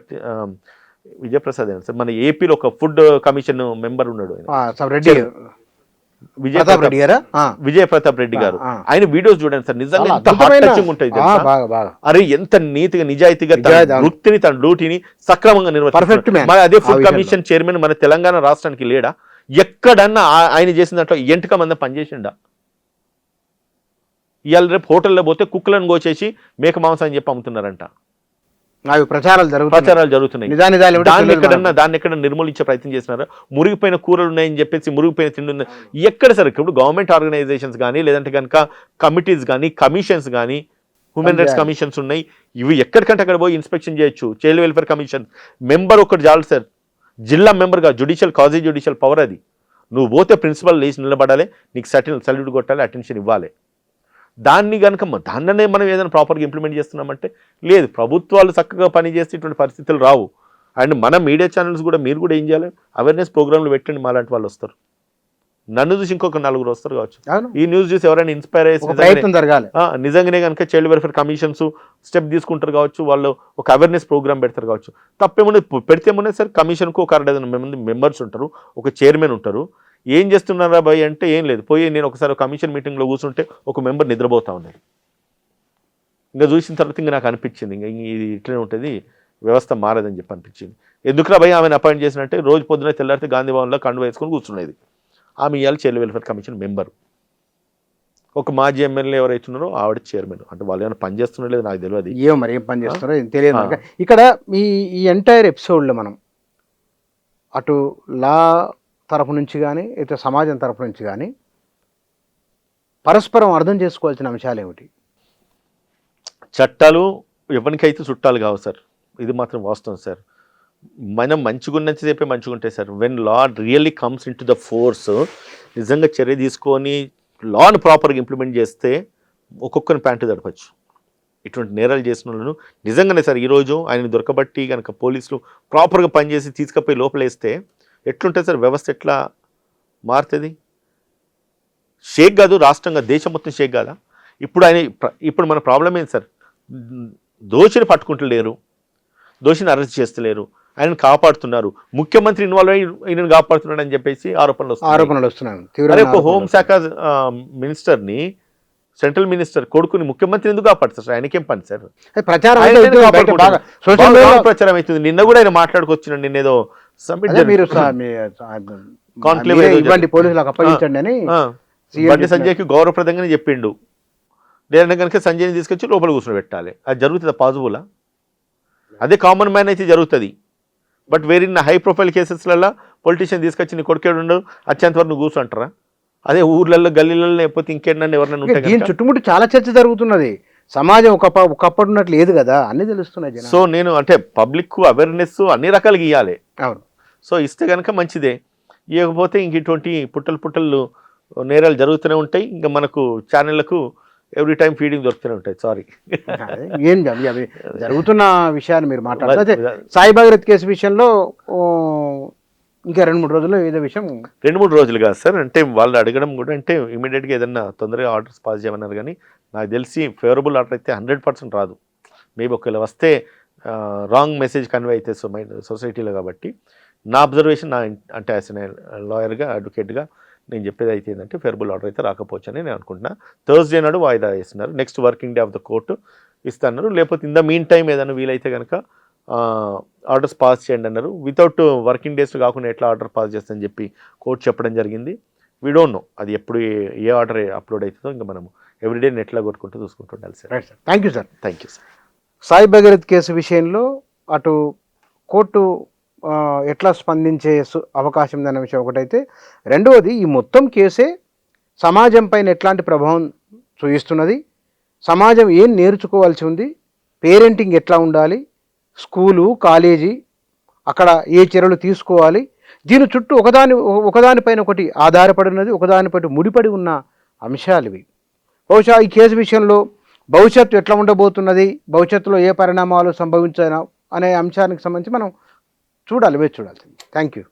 విజయప్రసాద్ సార్ మన ఏపీలో ఒక ఫుడ్ కమిషన్ మెంబర్ ఉన్నాడు, ప్రతాప్ రెడ్డి గారా? విజయ ప్రతాప్ రెడ్డి గారు. ఆ. ఆయన వీడియోస్ చూడండి సార్, నిజంగా చాలా ఎంత అద్భుతమైన- టచింగ్ ఉంటుంది తెలుసా? బాగా బాగా అరే ఎంత నీతిగా నిజాయితీగా తన నిజాయితీ, అవును. వృత్తిని తన డ్యూటీని సక్రమంగా Perfect నిర్వహిస్తున్నారు. man మరి అదే ఆ ఫుడ్ విషయంలో. కమిషన్ చైర్మన్ మన తెలంగాణ రాష్ట్రానికి లేడా? ఎక్కడన్నా ఆయన చేసిన దాంట్లో ఎంటక మంది పనిచేసిండా? ఇవాళ రేపు హోటల్లో పోతే కుక్కలను కోసేసి మేక మాంసం అని చెప్పి అమ్ముతున్నారంట. అవి ప్రచారాలు జరుగుతున్నాయి. నిజానిజాలు ఏమిటో దాన్ని తెలియదు మనకు. దాన్ని ఎక్కడ నిర్మూలించే ప్రయత్నం చేస్తున్నారు. మురిగిపోయిన కూరలు ఉన్నాయని చెప్పేసి మురిగిపోయిన తిండి ఉన్నాయి. ఎక్కడ సార్ ఇప్పుడు గవర్నమెంట్ ఆర్గనైజేషన్స్ కానీ లేదంటే కనుక కమిటీస్ కానీ కమిషన్స్ కానీ హ్యూమన్ రైట్స్ కమిషన్స్ ఉన్నాయి. ఇవి ఎక్కడికంటే అక్కడ పోయి ఇన్స్పెక్షన్ చేయొచ్చు. చైల్డ్ వెల్ఫేర్ కమిషన్ మెంబర్ ఒకటి చాలు సార్, జిల్లా మెంబర్గా జుడిషియల్ కాజీ జుడిషియల్ పవర్ అది. నువ్వు పోతే ప్రిన్సిపల్ లేచి నిలబడాలి, నీకు సల్యూట్ కొట్టాలి, అటెన్షన్ ఇవ్వాలి. దాన్ని కనుక దాన్నే మనం ఏదైనా ప్రాపర్గా ఇంప్లిమెంట్ చేస్తున్నామంటే లేదు. ప్రభుత్వాలు చక్కగా పనిచేస్తే ఇటువంటి పరిస్థితులు రావు. అండ్ మన మీడియా ఛానల్స్ కూడా మీరు కూడా ఏం చేయాలి, అవేర్నెస్ ప్రోగ్రాంలు పెట్టండి. మాలాంటి వాళ్ళు వస్తారు, నన్ను చూసి ఇంకొక 4 వస్తారు కావచ్చు. ఈ న్యూస్ చూసి ఎవరైనా ఇన్స్పైర్ అయ్యి నిజంగానే కనుక చైల్డ్ వెల్ఫేర్ కమిషన్స్ స్టెప్ తీసుకుంటారు కావచ్చు. వాళ్ళు ఒక అవేర్నెస్ ప్రోగ్రామ్ పెడతారు కావచ్చు. తప్పేమన్నా పెడితే ఏమన్నా సార్, కమిషన్కు ఒక 6 మంది మెంబర్స్ ఉంటారు, ఒక చైర్మన్ ఉంటారు. ఏం చేస్తున్నారా భయ్ అంటే ఏం లేదు. పోయి నేను ఒకసారి కమిషన్ మీటింగ్లో కూర్చుంటే ఒక మెంబర్ నిద్రపోతా ఉన్నారు. ఇంకా చూసిన తర్వాత ఇంకా నాకు అనిపించింది ఇంకా ఇది ఇట్లనే ఉంటుంది, వ్యవస్థ మారదని చెప్పి అనిపించింది. ఎందుకురా భయ్ ఆమెను అపాయింట్ చేసినట్టే రోజు పొద్దున తెల్లారితే గాంధీ భవన్లో కండువా వేసుకొని కూర్చునేది. ఆమె ఇవాళ చైల్డ్ వెల్ఫేర్ కమిషన్ మెంబర్. ఒక మాజీ ఎమ్మెల్యే ఎవరైతున్నారో ఆవిడ చైర్మన్. అంటే వాళ్ళు ఏమైనా పని చేస్తున్నా లేదు నాకు తెలియదు. ఏమో మరి ఏం పని చేస్తున్నారో తెలియదు. ఇక్కడ ఈ ఎంటైర్ ఎపిసోడ్లో మనం అటు లా తరఫు నుంచి కానీ ఇటు సమాజం తరఫు నుంచి కానీ పరస్పరం అర్థం చేసుకోవాల్సిన అంశాలు ఏమిటి? చట్టాలు ఎవరికైతే చుట్టాలు కావు సార్, ఇది మాత్రం వాస్తవం సార్. మనం మంచిగున్నంతసేపే మంచిగుంటాయి sir. When law really comes into the force, నిజంగా చర్య తీసుకొని లాను ప్రాపర్గా ఇంప్లిమెంట్ చేస్తే ఒక్కొక్కరిని ప్యాంటు తడపచ్చు. ఇటువంటి నేరాలు చేసిన వాళ్ళను నిజంగానే సార్ ఈరోజు ఆయన దొరకబట్టి కనుక పోలీసులు ప్రాపర్గా పనిచేసి తీసుకుపోయి లోపలేస్తే ఎట్లుంటుంది సార్ వ్యవస్థ, ఎట్లా మారుతుంది? షేక్ కాదు రాష్ట్రంగా, దేశం మొత్తం షేక్ కాదా? ఇప్పుడు మన ప్రాబ్లం ఏంటి సార్, దోషిని పట్టుకుంటలేరు, దోషిని అరెస్ట్ చేస్తలేరు, ఆయనను కాపాడుతున్నారు. ముఖ్యమంత్రి ఇన్వాల్వ్ అయ్యి ఈయనను కాపాడుతున్నాడు అని చెప్పేసి ఆరోపణలు వస్తున్నాయి. ఒక హోంశాఖ మినిస్టర్ని, సెంట్రల్ మినిస్టర్ కొడుకుని ముఖ్యమంత్రి ఎందుకు కాపాడుతారు సార్? ఆయనకేం పని సార్? ప్రచారం అవుతుంది. నిన్న కూడా ఆయన మాట్లాడుకొచ్చిన నిన్నేదో బండి సంజయ్కి గౌరవప్రదంగానే చెప్పిండు. లేదంటే కనుక సంజయ్ని తీసుకొచ్చి లోపల కూర్చొని పెట్టాలి. అది జరుగుతుందా? పాజిబులా? అదే కామన్ మ్యాన్ అయితే జరుగుతుంది. బట్ వేరిన్న హై ప్రొఫైల్ కేసెస్లలో పొలిటీషియన్ తీసుకొచ్చి నీ కొడుకేడు ఉండవు అత్యంత వరకు నువ్వు కూర్చుంటారా? అదే ఊర్లలో గల్లీలలో లేకపోతే ఇంకేంటన్నా ఎవరైనా ఉంటాయి. దీని చుట్టుముట్టు చాలా చర్చ జరుగుతున్నది. సమాజం ఒకప్పుడు ఉన్నట్లు లేదు కదా, అన్ని తెలుస్తున్నాయి. సో నేను అంటే పబ్లిక్ అవేర్నెస్ అన్ని రకాలుగా ఇవ్వాలి. అవును. సో ఇస్తే కనుక మంచిదే. ఇవ్వకపోతే ఇంక ఇటువంటి పుట్టలు నేరాలు జరుగుతూనే ఉంటాయి. ఇంకా మనకు ఛానళ్లకు ఎవ్రీ టైం ఫీడింగ్ దొరుకుతూనే ఉంటాయి. సారీ, ఏం అవి జరుగుతున్న విషయాన్ని మీరు మాట్లాడారు. సాయి భగీరథ్ కేసు విషయంలో ఇంకా 2-3 రోజుల్లో ఏదో విషయం 2-3 రోజులు కాదు సార్. అంటే వాళ్ళు అడగడం కూడా అంటే ఇమీడియట్గా ఏదన్నా తొందరగా ఆర్డర్స్ పాస్ చేయమన్నారు. కానీ నాకు తెలిసి ఫేవరబుల్ ఆర్డర్ అయితే 100% రాదు. మేబీ ఒకవేళ వస్తే రాంగ్ మెసేజ్ కన్వే అయితే సొసైటీలో. కాబట్టి నా అబ్జర్వేషన్, నా అంటే యాజ్ లాయర్గా అడ్వకేట్గా నేను చెప్పేది అయితే ఏంటంటే ఫేవరబుల్ ఆర్డర్ అయితే రాకపోవచ్చు అని నేను అనుకుంటున్నా. థర్స్డే నాడు వాయిదా వేస్తున్నారు. Next working day of the court ఇస్తున్నారు. లేకపోతే ఇన్ ద మీన్ టైం ఏదైనా వీలైతే కనుక ఆర్డర్స్ పాస్ చేయండి అన్నారు. వితౌట్ వర్కింగ్ డేస్ కాకుండా ఎట్లా ఆర్డర్ పాస్ చేస్తామని చెప్పి కోర్టు చెప్పడం జరిగింది. వీ డోంట్ నో అది ఎప్పుడు ఏ ఆర్డర్ అప్లోడ్ అవుతుందో ఇంకా మనము ఎవ్రీడే నెట్లో కొట్టుకుంటూ చూసుకుంటూ ఉండాలి sir. Right sir, thank you sir. Thank you sir. Sai Bhagirath case విషయంలో అటు కోర్టు ఎట్లా స్పందించే అవకాశం ఉందన్న విషయం ఒకటైతే, రెండవది ఈ మొత్తం కేసే సమాజం పైన ఎట్లాంటి ప్రభావం చూపిస్తున్నది, సమాజం ఏం నేర్చుకోవాల్సి ఉంది, పేరెంటింగ్ ఎట్లా ఉండాలి, స్కూలు కాలేజీ అక్కడ ఏ చర్యలు తీసుకోవాలి, దీని చుట్టూ ఒకదానిపైన ఒకటి ఆధారపడినది, ఒకదానిపైన ముడిపడి ఉన్న అంశాలు ఇవి. బహుశా ఈ కేసు విషయంలో భవిష్యత్తు ఎట్లా ఉండబోతున్నది, భవిష్యత్తులో ఏ పరిణామాలు సంభవించాలి అనే అంశానికి సంబంధించి మనం చూడాలి, వేచి చూడాల్సింది. Thank you.